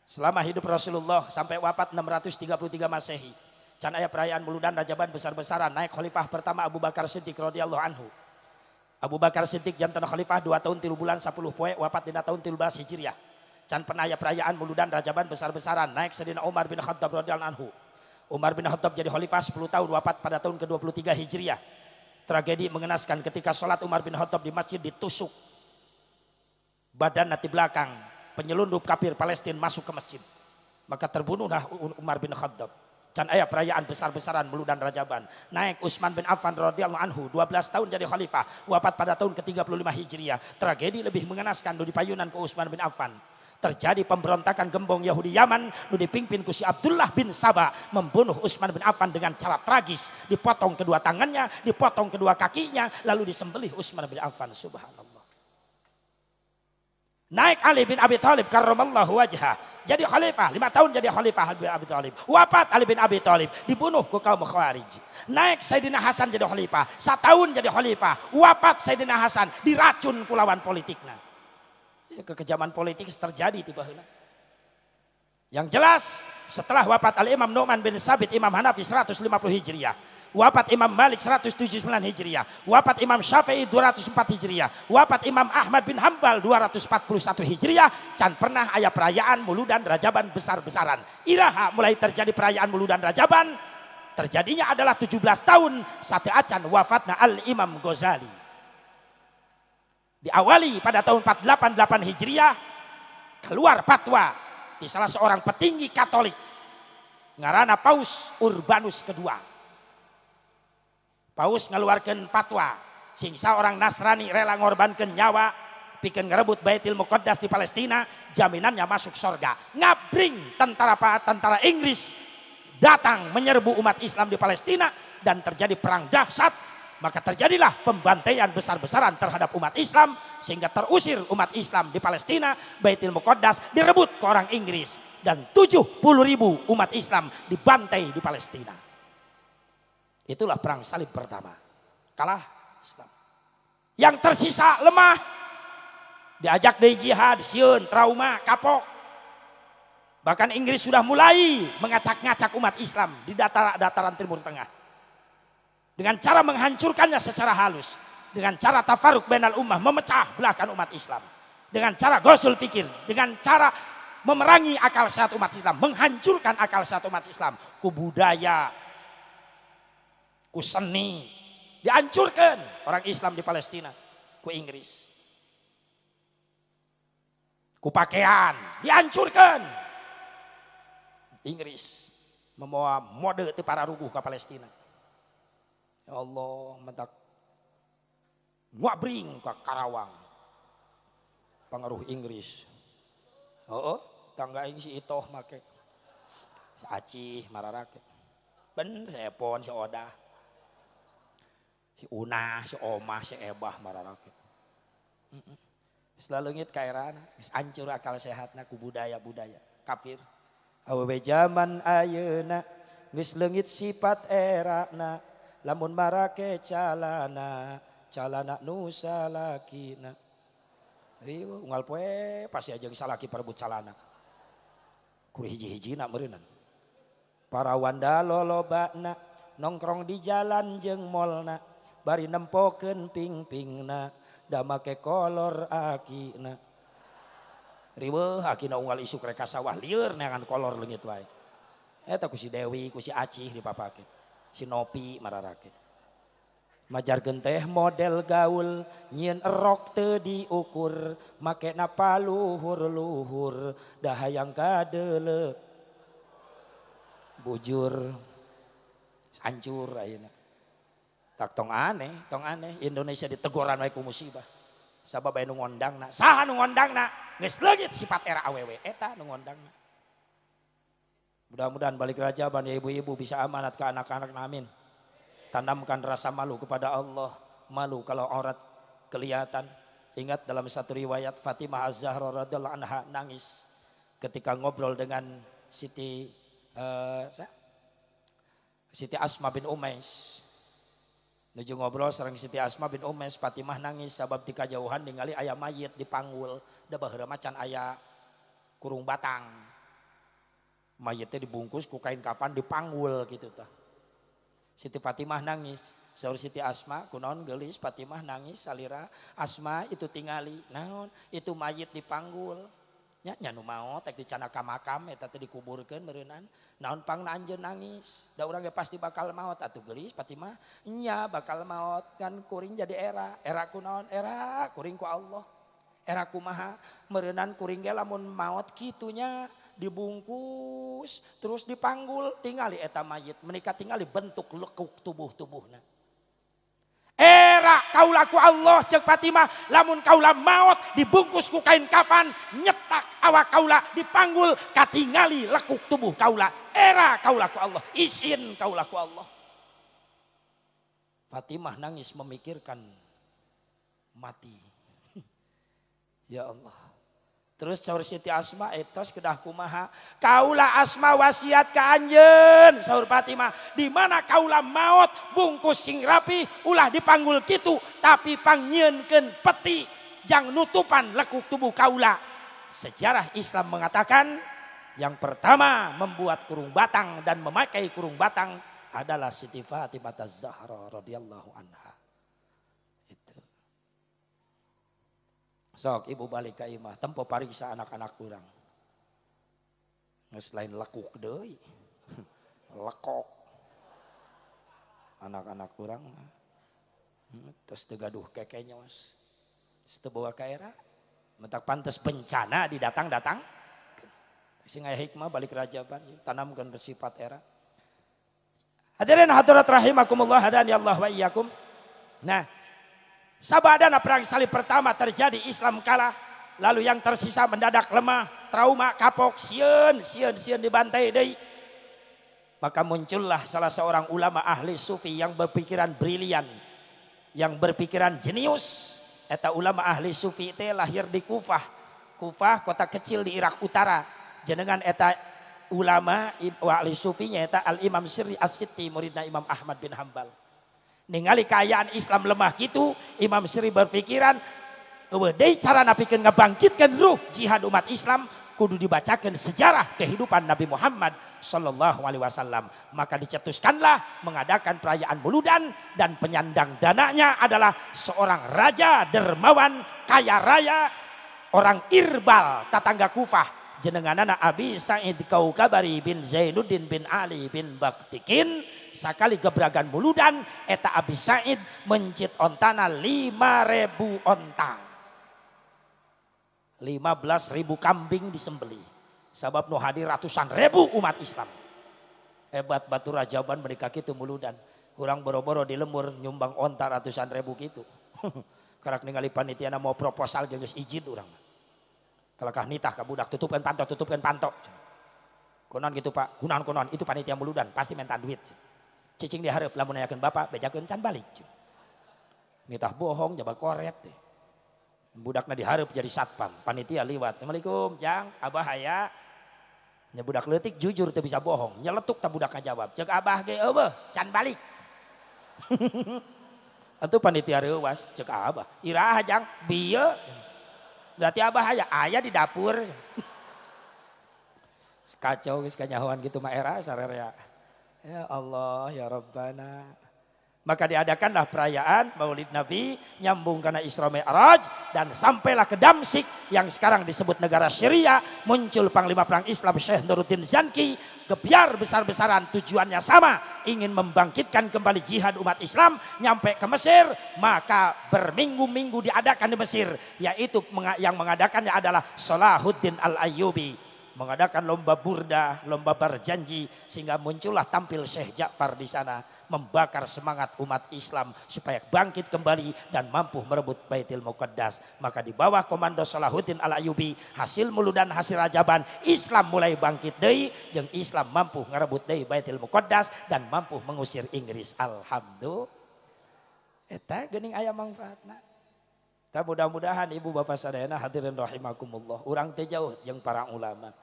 Selama hidup Rasulullah sampai wafat 633 Masehi. Can aya perayaan Muludan Rajaban besar-besaran naik khalifah pertama Abu Bakar Siddiq radhiyallahu anhu. Abu Bakar Siddiq janten khalifah 2 tahun 3 bulan 10 poe wafat dina tahun 13 Hijriah. Can pernah ya perayaan Muludan Rajaban besar-besaran naik Sayyidina Umar bin Khattab radhiyallahu anhu. Umar bin Khattab jadi khalifah 10 tahun wafat pada tahun ke-23 Hijriah. Tragedi mengenaskan ketika sholat Umar bin Khattab di masjid ditusuk. Badan nanti belakang penyelundup kafir Palestina masuk ke masjid. Maka terbunuhlah Umar bin Khattab. Can aya perayaan besar-besaran Muludan Rajaban. Naik Utsman bin Affan radhiyallahu anhu 12 tahun jadi khalifah wafat pada tahun ke-35 Hijriah. Tragedi lebih mengenaskan di payunan ke Utsman bin Affan. Terjadi pemberontakan gembong Yahudi Yaman nu dipimpin ku si Abdullah bin Saba membunuh Utsman bin Affan dengan cara tragis, dipotong kedua tangannya, dipotong kedua kakinya, lalu disembelih Utsman bin Affan. Subhanallah. Naik Ali bin Abi Thalib karramallahu wajhah jadi khalifah 5 tahun jadi khalifah Ali bin Abi Thalib. Wafat Ali bin Abi Thalib dibunuh ku kaum Khawarij. Naik Sayyidina Hasan jadi khalifah 1 tahun jadi khalifah. Wafat Sayyidina Hasan diracun ku lawan politikna. Kekejaman politik terjadi tiba-tiba. Yang jelas setelah wafat Al-Imam Nu'man bin Sabit Imam Hanafi 150 Hijriah. Wafat Imam Malik 179 Hijriah. Wafat Imam Syafi'i 204 Hijriah. Wafat Imam Ahmad bin Hambal 241 Hijriah. Can pernah aya perayaan Muludan Rajaban besar-besaran. Iraha mulai terjadi perayaan Muludan Rajaban. Terjadinya adalah 17 tahun sateacan wafatna Al-Imam Ghazali. Diawali pada tahun 488 Hijriah keluar fatwa di salah seorang petinggi Katolik ngarana Paus Urbanus II. Paus ngeluarkan fatwa sing seorang Nasrani rela ngorbankeun nyawa pikeun ngarebut Baitul Muqaddas di Palestina jaminannya masuk surga. Ngabring tentara Inggris datang menyerbu umat Islam di Palestina dan terjadi perang dahsyat. Maka terjadilah pembantaian besar-besaran terhadap umat Islam sehingga terusir umat Islam di Palestina, Baitul Muqaddas direbut ke orang Inggris dan 70.000 umat Islam dibantai di Palestina. Itulah perang salib pertama. Kalah Islam. Yang tersisa lemah diajak dari jihad, sieun, trauma, kapok. Bahkan Inggris sudah mulai mengacak-ngacak umat Islam di dataran Timur Tengah. Dengan cara menghancurkannya secara halus. Dengan cara tafaruk bainal ummah, memecah belahkan umat Islam. Dengan cara gosul fikir, dengan cara memerangi akal sehat umat Islam. Menghancurkan akal sehat umat Islam. Ku budaya, ku seni. Dihancurkan orang Islam di Palestina. Ku Inggris. Ku pakaian, dihancurkan. Inggris membawa mode itu para ruguh ke Palestina. Ya Allah, mentak ngabring ke Karawang. Pengaruh Inggris. Tangga ini si Itoh make. Si Acih mararake. Bener si Epon, si Odah. Si Unah, si Omah, si Ebah mararake. Selalu ngit kairana, hancur akal sehatna ku budaya-budaya kafir. Awewe zaman ayeuna geus leungit sifat erana. Lamun marake calana nu salakina. Rieu unggal poe pasti aja salaki parebut calana. Ku hiji-hijina meureunna. Para wanda lolobana nongkrong di jalan jeung molna bari nempokeun ping-pingna da make kolor akina. Riweuh akina unggal isuk rek ka sawah lieur neangan kolor leungit wae. Eta ku si Dewi ku si Acih dipapake. Si Nopi mararake. Majarkeun teh model gaul nyieun erok teu diukur makena paluhur-luhur da hayang kadeuleu bujur hancur ayeuna. Tak tong aneh Indonesia diteguran wae ku musibah. Sabab aya nu ngondangna. Saha nu ngondangna? Geus leungit sifat era awewe eta nu ngondangna. Mudah-mudahan balik rajaban ya ibu-ibu bisa amanat ke anak-anak amin. Tanamkan rasa malu kepada Allah. Malu kalau aurat kelihatan. Ingat dalam satu riwayat Fatimah Az-Zahra radhiyallahu anha nangis ketika ngobrol dengan Siti Asma bin Umais. Nuju ngobrol sareng Siti Asma bin Umais, Fatimah nangis sabab di kajauhan ningali aya mayit dipanggul, da baheura macan aya kurung batang. Mayitnya dibungkus ku kain kafan dipanggul gitu tah. Siti Fatimah nangis. Saur Siti Asma kunaon geulis Fatimah nangis salira Asma itu tingali naon itu mayit dipanggul nya nu maot tek dicana ka makam eta teh dikuburkeun meureunnan naon pangna anjeun nangis da urang ge pasti bakal maot atuh geulis Fatimah nya bakal maot kan kuring jadi era kunaon era kuring ku Allah era kumaha meureunnan kuring ge lamun maot kitunya dibungkus terus dipanggul tingali eta mayit menika tingali bentuk lekuk tubuh-tubuhna. Era kaulah ku Allah cek Fatimah lamun kaulah maut dibungkus ku kain kafan nyetak awak kaulah dipanggul katingali lekuk tubuh kaulah era kaulah ku Allah isin kaulah ku Allah. Fatimah nangis memikirkan mati. Ya Allah. Terus saur Siti Asma etos kedah kumaha kaulah Asma wasiat ka anjeun saur Fatimah di mana kaulah maot bungkus sing rapi ulah dipanggul kitu tapi pangnyeunkeun peti jang nutupan lekuk tubuh kaulah. Sejarah Islam mengatakan yang pertama membuat kurung batang dan memakai kurung batang adalah Siti Fatimah Az-Zahra radhiyallahu anha. Sok ibu balik ke imah, tempo pariksa anak-anak kurang. Nges lain lekuk deui. Lekok. Anak-anak kurang. Terus tegaduh kekenya was. Terus bawa ke era. Mentak pantes bencana didatang-datang. Sing aya hikmah balik rajaban. Tanamkan bersifat era. Hadirin hadirat rahimakumullah hadani Allah wa iyyakum. Nah. Sabadana perang salib pertama terjadi Islam kalah. Lalu yang tersisa mendadak lemah. Trauma kapok. Sieun dibantai deui. Maka muncullah salah seorang ulama ahli sufi yang berpikiran brilian. Yang berpikiran jenius. Eta ulama ahli sufi itu lahir di Kufah. Kufah kota kecil di Irak Utara. Jenengan eta ulama ahli sufinya eta Al-Imam Sirri As-Sitti muridna Imam Ahmad bin Hambal. Ningali keayaan Islam lemah gitu, Imam Sri berpikiran, deui cara napikeun ngabangkitkeun ruh jihad umat Islam kudu dibacakeun sejarah kehidupan Nabi Muhammad sallallahu alaihi wasallam. Maka dicetuskanlah mengadakan perayaan Muludan dan penyandang dananya adalah seorang raja dermawan kaya raya orang Irbal tatangga Kufah. Jenenganana Abi Sa'id Kaukabari bin Zainuddin bin Ali bin Baktikin sakali gebragan Muludan eta Abi Sa'id mencit ontana 5.000 onta 15.000 kambing disembeli sabab nu hadir ratusan ribu umat Islam hebat batu rajaban mereka kitu Muludan kurang boro-boro di lemur nyumbang onta ratusan ribu gitu karak ningali panitiana mau proposal geus izin urang kalau kah nitah ka budak tutupkan panto. Konon gitu Pak, konon itu panitia Muludan pasti minta duit. Cicing diharap lamun ayakeun bapak bejakeun can balik. Nitah bohong jaba koret teh. Budakna diharap jadi satpam, panitia liwat. Assalamualaikum, Jang, Abah aya. Nya budak leutik jujur teu bisa bohong, nyeletuk teh budak ngajawab. Ceuk Abah ge eueuh, can balik. Atuh panitia reuwas, ceuk Abah, iraha Jang, bieu. Berarti Abah ayah di dapur. Kacau geus kanyahoan gitu mah era sarerea. Ya Allah ya Rabbana. Maka diadakanlah perayaan Maulid Nabi nyambung kana Isra Mi'raj dan sampailah ke Damsyik yang sekarang disebut negara Syria. Muncul panglima perang Islam Syekh Nuruddin Zanki. Gebyar besar-besaran tujuannya sama, ingin membangkitkan kembali jihad umat Islam nyampe ke Mesir. Maka berminggu-minggu diadakan di Mesir, yaitu yang mengadakannya adalah Salahuddin Al-Ayyubi. mengadakan lomba burda, lomba berjanji, sehingga muncullah tampil Syekh Ja'far di sana membakar semangat umat Islam supaya bangkit kembali dan mampu merebut Baitul Muqaddas. Maka di bawah komando Salahuddin Al-Ayyubi, hasil muludan hasil rajaban, Islam mulai bangkit deui jeung Islam mampu ngarebut deui Baitul Muqaddas dan mampu mengusir Inggris. Alhamdulillah. Eta geuning aya manfaatna. Ta mudah-mudahan ibu bapak sadayana hadirin rahimakumullah, urang teh jauh jeung para ulama.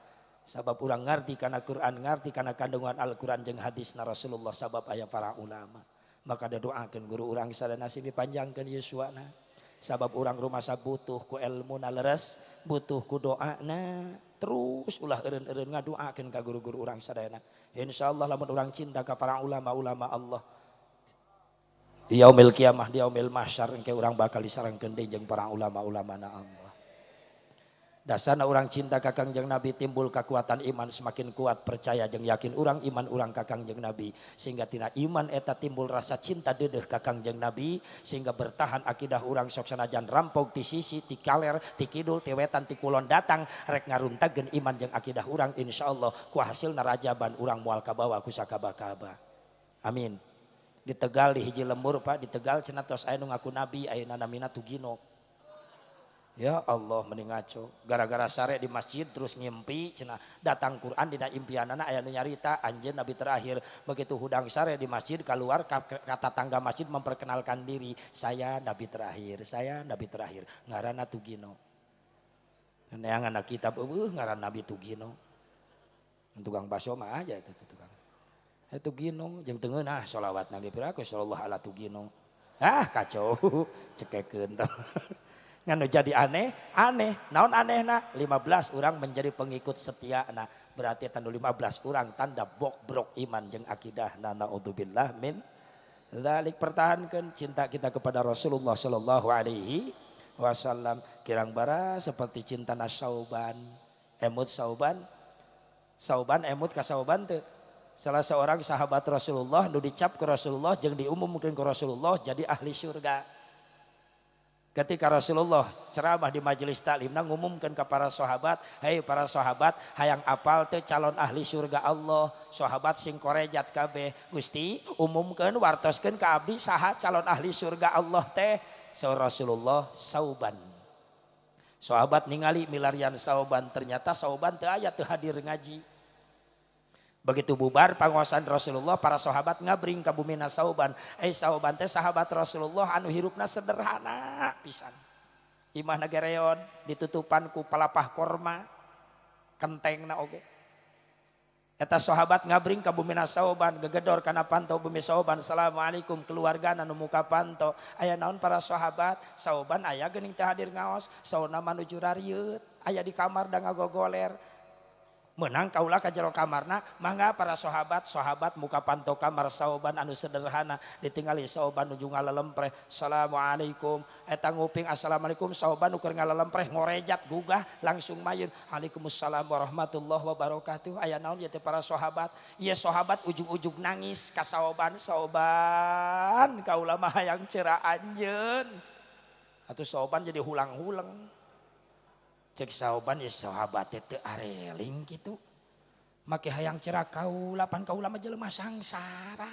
Sabab urang ngarti kana Quran, ngarti kana kandungan Al-Quran jeung hadisna Rasulullah, sabab aya para ulama. Maka doakeun guru urang sadayana sing dipanjangkeun yuswana. Sabab urang rumasa butuh ku ilmuna leres, butuh ku doana. Terus ulah eureun-eureun ngadoakeun ka guru-guru urang sadayana. Insyaallah lamun urang cinta ka para ulama-ulama Allah, di yaumil kiamah, di yaumil mahsyar engke urang bakal disarengkeun deui jeung para ulama-ulamana Allah. Dasarna urang cinta ka Kangjeng Nabi, timbul kekuatan iman semakin kuat, percaya jeung yakin urang iman urang ka Kangjeng Nabi, sehingga tina iman eta timbul rasa cinta deudeuh ka Kangjeng Nabi, sehingga bertahan akidah urang sok sanajan rampog ti sisi, ti kaler, ti kidul, ti wetan, ti kulon datang rek ngaruntageun iman jeung akidah urang, insyaallah ku hasilna rajaban urang moal kabawa ku sakaba-kaba. Amin. Di Tegal di hiji lembur Pak, di Tegal cenah tos aya nu ngaku nabi, ayeuna namina Tugino. Ya Allah mending ngaco, gara-gara sare di masjid terus ngimpi cenah datang Quran dina impianana aya nu nyarita anjeun nabi terakhir. Begitu hudang sare di masjid keluar kata tangga masjid memperkenalkan diri, saya nabi terakhir, saya nabi terakhir. Ngaranna Tugino. Neangan kitab ngaran nabi Tugino. Tukang baso mah aja itu tukang. Tugino jeung teu ngeunah sholawat nabi piraku sallallahu ala Tugino. Ah kacau cekekeun tah. Nganu jadi aneh, naon anehna 15 orang menjadi pengikut setia. Nah berarti tanda 15 orang tanda bobrok iman jeung akidah. Naudzubillah min dzalik. Pertahankan cinta kita kepada Rasulullah sallallahu alaihi wasallam. Kirang bara seperti cinta Sauban, emut Sauban emut ka Sauban teu. Salah seorang sahabat Rasulullah nu dicap ke Rasulullah jeung diumumkeun ke Rasulullah jadi ahli surga. Ketika Rasulullah ceramah di majelis taklim ngumumkan ke para sahabat, hei para sahabat hayang apal teh calon ahli surga Allah. Sahabat sing korejat kabeh, Gusti umumkeun wartoskeun ka abdi saha calon ahli surga Allah teh. Saur Rasulullah, Sauban. Sahabat ningali milarian Sauban, ternyata Sauban teu aya teu hadir ngaji. Begitu bubar panguasaan Rasulullah, para sahabat ngabring ka bumina Sauban. Sauban teh sahabat Rasulullah anu hirupna sederhana pisan. Imahna gereon ditutupan ku palapah korma, kentengna oge. Eta sahabat ngabring ka bumina Sauban, gegedor kana panto bumi Sauban, assalamualaikum keluargana nu muka panto. Aya naon para sahabat? Sauban aya geuning teu hadir ngaos, sauna manuju rarieut, aya di kamar da ngagogoler. Menang kaulah ka jero kamarna, mangga para sahabat muka panto kamar Sauban anu sederhana, ditinggali Sauban nuju ngalelempreh, assalamualaikum. Eta nguping assalamualaikum, Sauban nu keur ngalelempreh ngorejat gugah langsung mayun, waalaikumsalam warahmatullahi wabarakatuh. Aya naon ieu teh para sahabat? Ieu sahabat ujug-ujug nangis ka Sauban, Sauban kaula mah hayang ceura anjeun. Atuh Sauban jadi hulang-hulang. Cek Sauban ya sahabat teu areling gitu. Make hayang cerak kaula pan kaula mah jelema sangsara.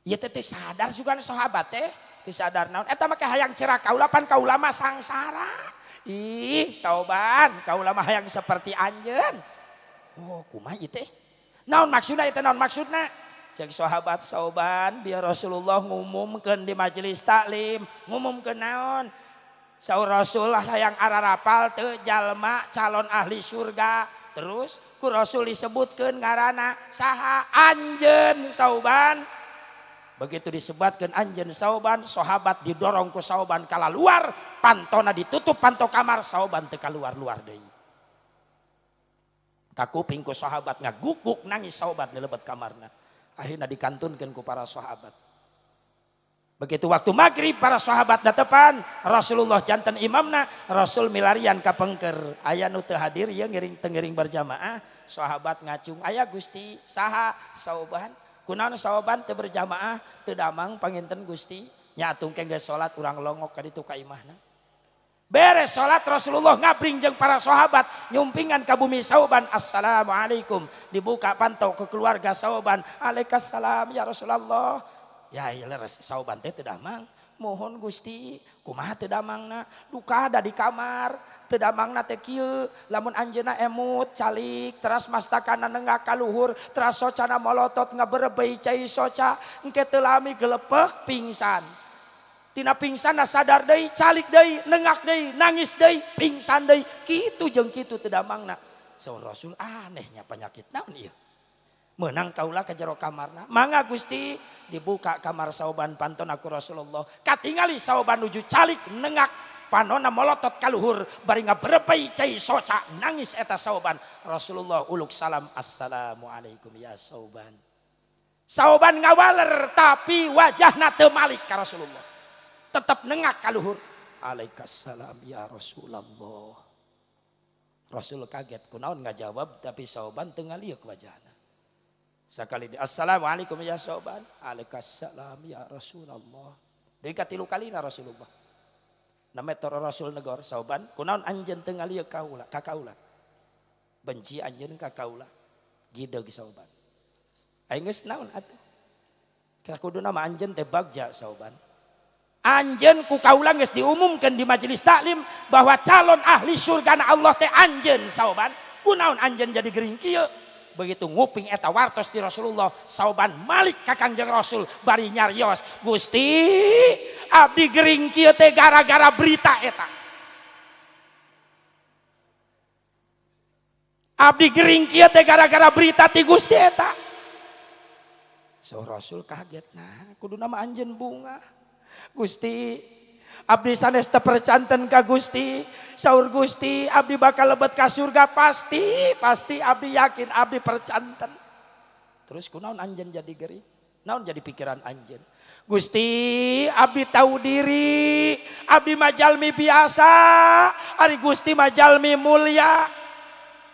Ieu teh sadar sugan sahabat teh, teu sadar naon eta make hayang cerak kaula pan kaula mah sangsara. Ih, Sauban, kaula mah hayang seperti anjeun. Oh, kumaha ieu teh? Naon maksudna ieu teh naon maksudna? Cek sahabat Sauban, biar Rasulullah ngumumkeun di majelis taklim, ngumumkeun naon? Saur Rasulullah yang ararapal teu jalma calon ahli surga. Terus ku Rasul disebutkeun ngaranna saha? Anjeun Sauban. Begitu disebutkeun anjeun Sauban, sahabat didorong ku Sauban kala luar, pantona ditutup panto kamar, Sauban teu kaluar-luar deui. Kakuping ku sahabat ngaguguk nangis Sauban di lebet kamarna. Akhirna dikantunkeun ku para sahabat. Begitu waktu maghrib para sahabat datepan, Rasulullah janten imamna, Rasul milarian ka pengker. Aya nu teu hadir ieu ngiring berjamaah, sahabat ngacung, "Aya Gusti, saha?" Sauban. Kunaon Sauban teu berjamaah, teu damang panginten Gusti. Nya atung ke geus salat urang longok ka ditu ka imahna. Beres sholat Rasulullah ngabring jeung para sahabat nyumpingan ka bumi Sauban. Assalamualaikum. Dibuka pantau ke keluarga Sauban. Alaikassalam ya Rasulullah. Ya leres Sauban teh teu damang. Mohon Gusti kumaha teu damangna? Duka ada di kamar. Teu damangna teh kieu. Lamun anjeunna emut calik teras mastakana nenggak ka luhur teras socana molotot ngaberebei cai soca engke teu lami gelepek pingsan. Tina pingsan sadar deui, calik deui, nengak deui, nangis deui, pingsan deui, kitu jeung kitu teu damangna. Saur Rasul anehnya penyakit naon ieu? Meunang kaula ka jero kamarna. Mangga Gusti, dibuka kamar Sauban pantun aku Rasulullah. Katingali Sauban nuju calik, nengak, panonna molotot ka luhur, bari ngaberebei cai soca, nangis eta Sauban. Rasulullah uluk salam, assalamualaikum ya Sauban. Sauban ngawaler tapi wajahna teu malik ka Rasulullah. Tetap nengak kaluhur. Alaikassalam ya Rasulullah. Rasul kaget kunaon ngajawab tapi Sauban teu ngaliuk wajahna. Sakali di assalamualaikum ya Sauban. Alaikassalam ya Rasulullah. Deui katilu kalina Rasulullah. Nametor Rasul negor Sauban kunaon anjeun teu ngaliuk kaula ka kaula. Benci anjeun ka kaula. Gideug Sauban. Aing geus naon atuh? Kakuduna mah anjeun teh bagja Sauban. Anjeun ku kaula geus diumumkeun di majelis taklim bahwa calon ahli surga Allah teh anjeun Sauban. Kunaon anjeun jadi gering kieu? Begitu nguping eta wartos di Rasulullah, Sauban malik ka Kangjeng Rasul bari nyarios, Gusti, abdi gering kieu teh gara-gara berita eta. Abdi gering kieu teh gara-gara berita ti Gusti eta. Saur Rasul kaget, nah kuduna mah anjeun bunga. Gusti, abdi sanes teu percanten ka Gusti. Saur Gusti, abdi bakal lebet ka surga pasti abdi yakin abdi percanten. Terus kunaon anjeun jadi gering? Naon jadi pikiran anjeun? Gusti, abdi tahu diri, abdi majalmi biasa, ari Gusti majalmi mulia.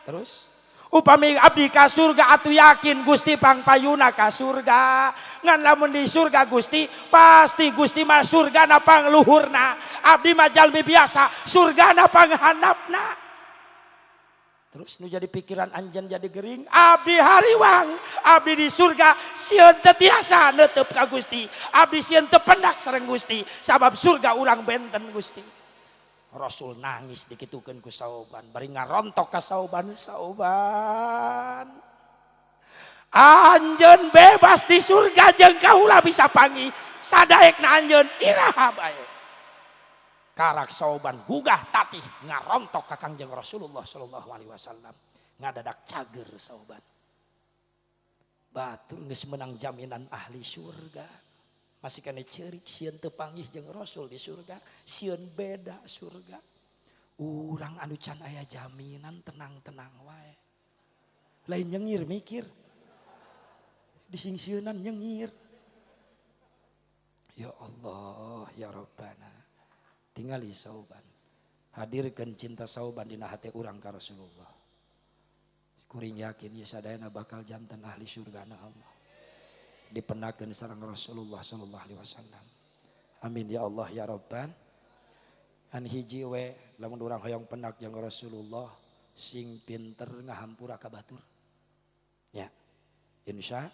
Terus upami abdi ka surga atuh yakin Gusti pangpayuna ka surga. Ngan lamun di surga Gusti pasti Gusti mah surgana pangluhurna. Abdi mah jalmi biasa surgana panghandapna. Terus nu jadi pikiran anjeun jadi gering, abdi hariwang, abdi di surga sieun teu tiasa neuteup ka Gusti. Abdi sieun teu pendak sareng Gusti sabab surga urang benten Gusti. Rasul nangis dikitukeun ku Sauban, bari ngarontok ka Sauban, Sauban. Anjeun bebas di surga jeung kaula bisa panggih. Sadaekna anjeun iraha bae. Karak Sauban gugah tatih ngarontok ka Kangjeng Rasulullah sallallahu alaihi wasallam. Ngadadak cager Sauban. Batur geus meunang jaminan ahli surga. Masih kena cerik sieun teu panggih jeung Rasul di surga, sieun beda surga. Urang anu can aya jaminan tenang-tenang wae. Lain nyengir mikir. Disingsieunan nyengir. Ya Allah, ya Rabbana. Tingali Sauban. Hadirkeun cinta Sauban dina hati urang ka Rasulullah. Kuring yakin ieu sadayana bakal janten ahli surgana Allah. Dipenakeun sareng Rasulullah sallallahu alaihi wasallam. Amin ya Allah ya Rabban. An hiji we lamun urang hoyong penak jeung Rasulullah sing pinter ngahampura ka batur. Ya. Insya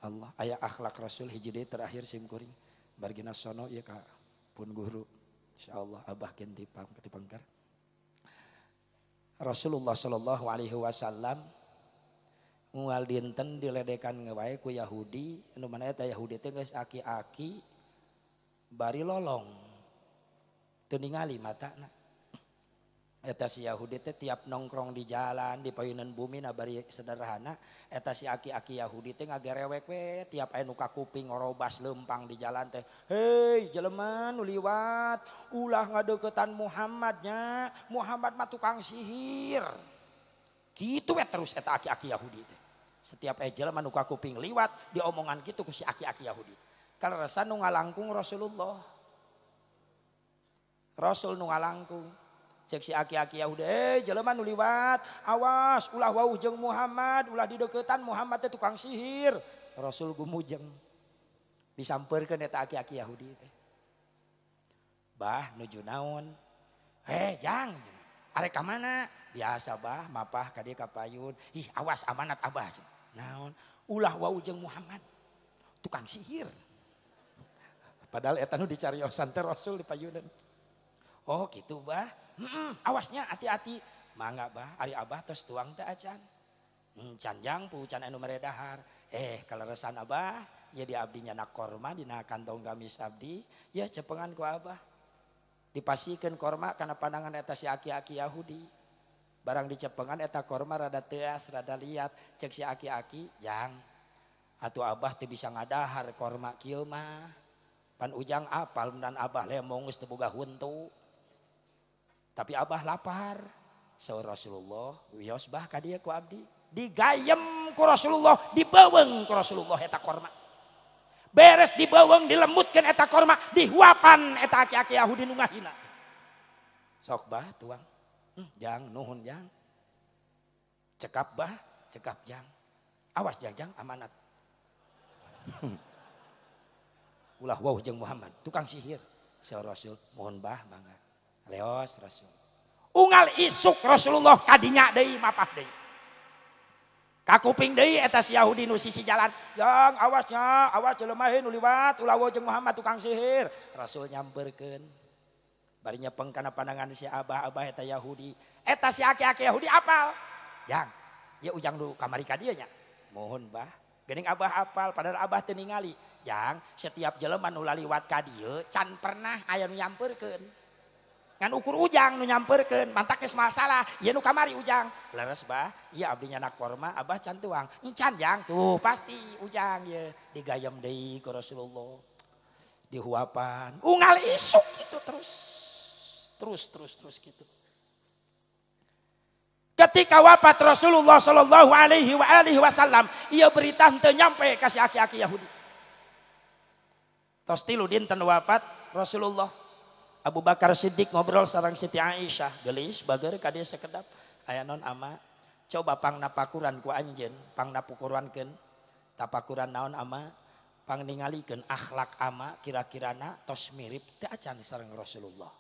Allah aya akhlak Rasul hiji deui terakhir sim kuring. Bargina sono ieu ka pun guru. Insyaallah abah keun dipangkar. Rasulullah sallallahu alaihi wasallam moal dinten diledekan wae ku Yahudi, anu mana eta Yahudi teh geus aki-aki bari lolong. Teu ningali matana. Eta si Yahudi teh tiap nongkrong di jalan di payeunan bumi na bari sederhana, eta si aki-aki Yahudi teh ngagerewek we tiap aya nu ka kuping ngorobas leumpang di jalan teh. Hei jelema nu liwat, ulah ngadeuketan Muhammadnya. Muhammad mah tukang sihir. Kitu we terus eta aki-aki Yahudi teh. Setiap jelema nu ka kuping liwat diomongan kitu ku si aki-aki Yahudi. Kaleresa nu ngalangkung Rasulullah. Rasul nu ngalangkung. Cek si aki-aki Yahudi, jelema nu liwat, awas ulah wauh jeung Muhammad, ulah dideuketan Muhammad teh tukang sihir. Rasul gumujeng. Disampeurkeun eta aki-aki Yahudi teh. Bah nuju naon? Jang, arek ka mana? Biasa bah, mapah ka dieu ka payun. Ih, awas amanat abah. Naon? Ulah wau jeung Muhammad. Tukang sihir. Padahal eta nu dicariosan teh Rasul di payunan. Oh, gitu bah. Awasnya hati-hati. Mangga bah, ari abah tos tuang teh acan. Can jang pucan anu mere dahar. Kaleresan abah, ya di abdinya nak korma dina kantong gamis abdi, ya cepengan ku abah. Dipasikeun korma kana pandangan eta si aki-aki Yahudi. Barang dicepengan eta korma rada teas, rada liat, cek si aki-aki, jang. Atuh abah teu bisa ngadahar korma kieu mah. Pan ujang apal dan abah lemong geus teu boga huntu. Tapi abah lapar. Saur Rasulullah, wios bah ka dieu ku abdi. Digayem ku Rasulullah, dibeuweung ku Rasulullah eta korma. Beres dibeuweung dilembutkeun eta korma, dihuapan eta aki-aki Yahudi nu ngahina. Sok bah tuang. Jang nuhun jang. Cekap bah, cekap jang. Awas jang amanat. Ulah wauh jeung Muhammad, tukang sihir. Saur Rasul, mohon bah mangga. Leos Rasul. Unggal isuk Rasulullah kadinya deui mapah deui. Kakuping deui eta si Yahudi nu sisi jalan. Jang awasnya, awas jelema nu liwat ulah wauh jeung Muhammad tukang sihir. Rasul nyamperkeun. Bari nyepeng kana pandangan si abah-abah eta Yahudi. Eta si aki-aki Yahudi apal. Jang, ya ujang dulu kamari ka dieu nya. Mohon bah. Geuning abah apal padahal abah teu ningali. Jang, setiap jelema nu laliwat ka dieu can pernah aya nu nyamperkeun. Ngan ukur ujang nu nyamperkeun, mantak geus masalah. Ieu nu kamari ujang. Leres bah, ieu abdinya nak korma, abah can tuang. Encan jang tuh pasti ujang ieu digayem deui ku Rasulullah. Dihuapan, unggal isuk gitu terus gitu. Ketika wafat Rasulullah sallallahu alaihi wasallam, ieu berita henteu nyampe ka si aki-aki Yahudi. Tos tilu dinten wafat Rasulullah. Abu Bakar Siddiq ngobrol sareng Siti Aisyah, geulis bager ka dieu sakedap. Aya naon ama? Coba pangnapakuran ku anjeun, pangnapukurankeun. Tapakuran naon ama? Pangningalikeun akhlak ama kira-kirana tos mirip teu acan sareng Rasulullah.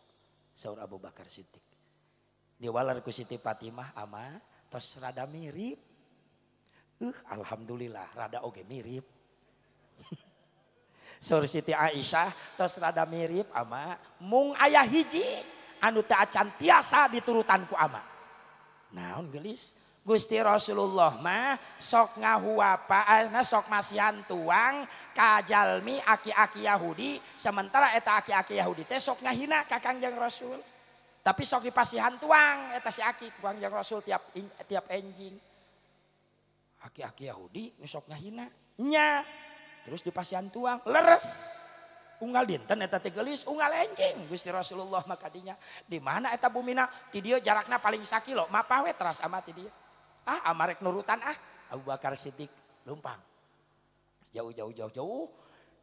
Saur Abu Bakar Siddiq. Diwalar ku Siti Fatimah ama tos rada mirip. Alhamdulillah rada oge mirip. Saur Siti Aisyah tos rada mirip ama mung aya hiji anu teu acan tiasa diturutan ku ama. Naon geulis? Gusti Rasulullah mah sok ngahuapaana sok masihan tuang ka jalmi aki-aki Yahudi, sementara eta aki-aki Yahudi teh sok ngahina ka Kangjeng Rasul. Tapi sok dipasihan tuang eta si aki ku Kangjeng Rasul tiap enjing. Aki-aki Yahudi sok ngahina nya. Terus dipasihan tuang, leres. Unggal dinten eta teh geulis, unggal enjing Gusti Rasulullah maka dinya. Di mana eta bumina? Ti dieu jarakna paling 1 kilo, mapah we teras ama ti dieu. Amarek nurutan Abu Bakar Siddiq lumpang. Jauh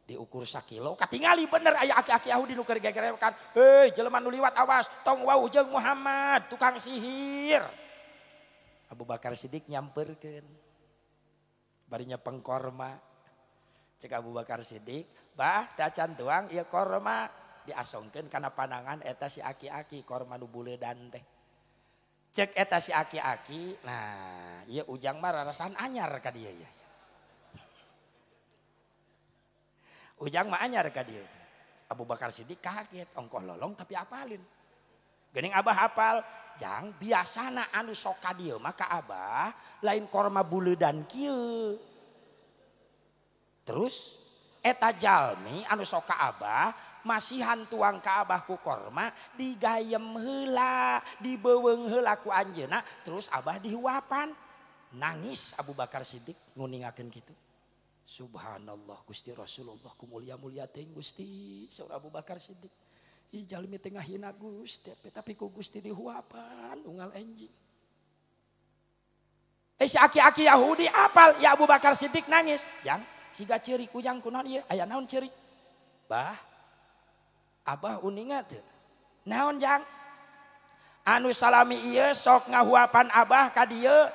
diukur 1 kilo, katingali bener aya aki-aki Yahudi nu keur gegerekan. Hei jelema nu liwat awas, tong wau jeung Muhammad tukang sihir. Abu Bakar Siddiq nyamperkeun. Bari nyepeng korma. Cek Abu Bakar Siddiq, bah tacan tuang ieu korma diasongkeun kana pandangan eta si aki-aki korma nu buleudan teh. Cek eta si aki-aki, nah ieu ujang mah rarasan anyar ka dieu ya. Ujang mah anyar ka dieu. Abu Bakar Siddiq kaget, ongkoh lolong tapi apalin. Geuning abah hafal, jang biasana anu sok ka dieu mah ka abah lain korma buleudan kieu. Terus eta jalmi anu sok ka abah masihan tuang ka abah ku korma digayem heula, dibeuweung heula ku anjeunna, terus abah dihuapan. Nangis Abu Bakar Siddiq nguningakeun kitu. Subhanallah Gusti Rasulullah ku mulia-mulia teuing Gusti, saur Abu Bakar Siddiq. Ih jalmi teu ngahina Gusti tapi ku Gusti dihuapan unggal enjing. Si aki-aki Yahudi apal ya Abu Bakar Siddiq nangis. Jang siga ceurik ujang kunaon ieu? Aya naon ceurik? Bah, abah uninga teu. Naon jang? Anu salami ieu sok ngahuapan abah ka dieu.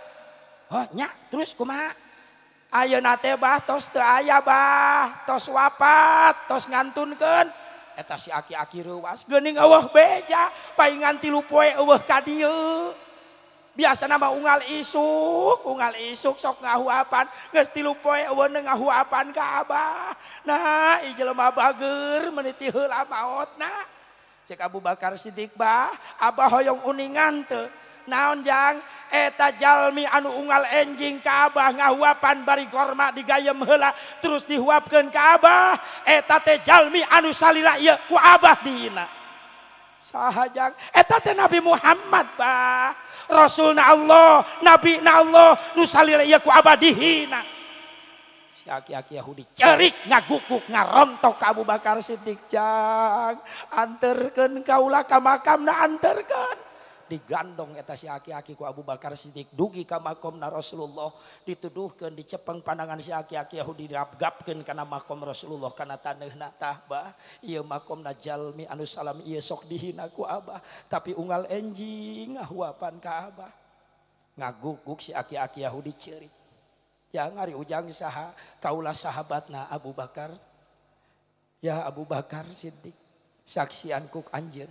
Oh nya, terus kumaha? Ayeuna teh bah tos teu aya bah, tos wafat, tos ngantunkeun. eta si aki-aki reuwas geuning eueuh beja paingan 3 poe eueuh ka dieu. Biasa nama unggal isuk sok ngahuapan geus 3 poe eueuh ngahuapan ka Abah. Nah ieu jelema bager meniti heula maotna. Cek Abu Bakar Siddiq bah Abah hoyong uningan teu naon jang eta jalmi anu unggal enjing ka Abah ngahuapan bari korma digayem heula terus dihuapkeun ka Abah eta teh jalmi anu salila ieu ku Abah dina. Saha jang eta teh Nabi Muhammad bah Rasulna Allah Nabina Allah nu salila ieu ku Abah dihina. Si aki-aki Yahudi cerik ngagukuk ngarontok ka Abu Bakar Siddiq jang anterkeun kaula ka makamna anterkeun. Digandong eta si aki-aki ku Abu Bakar Siddiq dugi ka makomna Rasulullah dituduhkeun dicepeng pandangan si aki-aki Yahudi dirapgapkeun kana makom Rasulullah kana taneuna tah bah ieu makomna jalmi anu salam ieu sok dihina ku Abah tapi unggal enjing ngahuapan ka Abah. Ngaguguk si aki-aki Yahudi ceurik. Ya ngari ujang saha kaulah sahabatna Abu Bakar. Ya Abu Bakar Siddiq saksian ku anjeun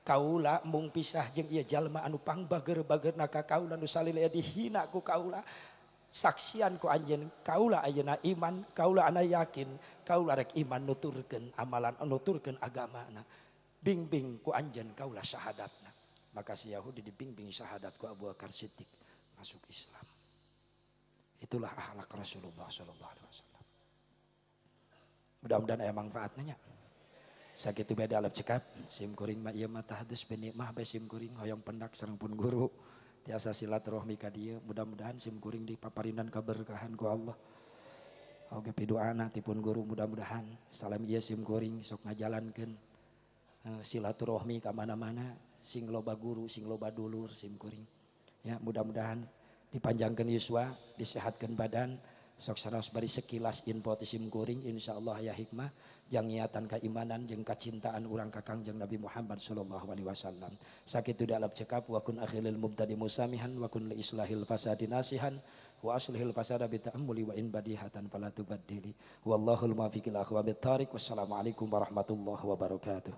kaula mung pisah jeung ieu jalma anu pangbager-bagerna ka kaula nu salila dihina ku kaula. Saksian ku anjeun kaula ayeuna iman, kaula ana yakin, kaula rek iman nuturkeun amalan nuturkeun agamana. Bingbing ku anjeun kaula syahadatna. Maka si Yahudi dibimbing syahadat ku Abu Bakar Siddiq masuk Islam. Itulah akhlak Rasulullah sallallahu alaihi wasallam. Mudah-mudahan aya manfaatna nya. Sakitu beda alap cekap sim kuring mah ieu mah tahdus benikmah bae sim kuring hoyong pendak sareng pun guru tiasa silaturahmi ka dieu mudah-mudahan sim kuring dipaparinan kaberkahan ku Allah oge pidoana ti pun guru mudah-mudahan salam ieu sim kuring sok ngajalankeun silaturahmi ka mana-mana sing loba guru sing loba dulur sim kuring ya mudah-mudahan dipanjangkeun yuswa disehatkeun badan sok saraos bari sekilas info ti sim kuring insyaallah aya hikmah jang niatan keimanan jeung kacintaan urang ka Kangjeng Nabi Muhammad sallallahu alaihi wasallam. Sakitu dialap cekap wa kun akhilil mubtadi musamihan wa kun li islahil fasadi nasihan wa aslihil fasada bi ta'ammuli wa in badihatan fala tubaddili. Wallahul muwaffiq ila aqwamit thariq. Wassalamualaikum warahmatullahi wabarakatuh.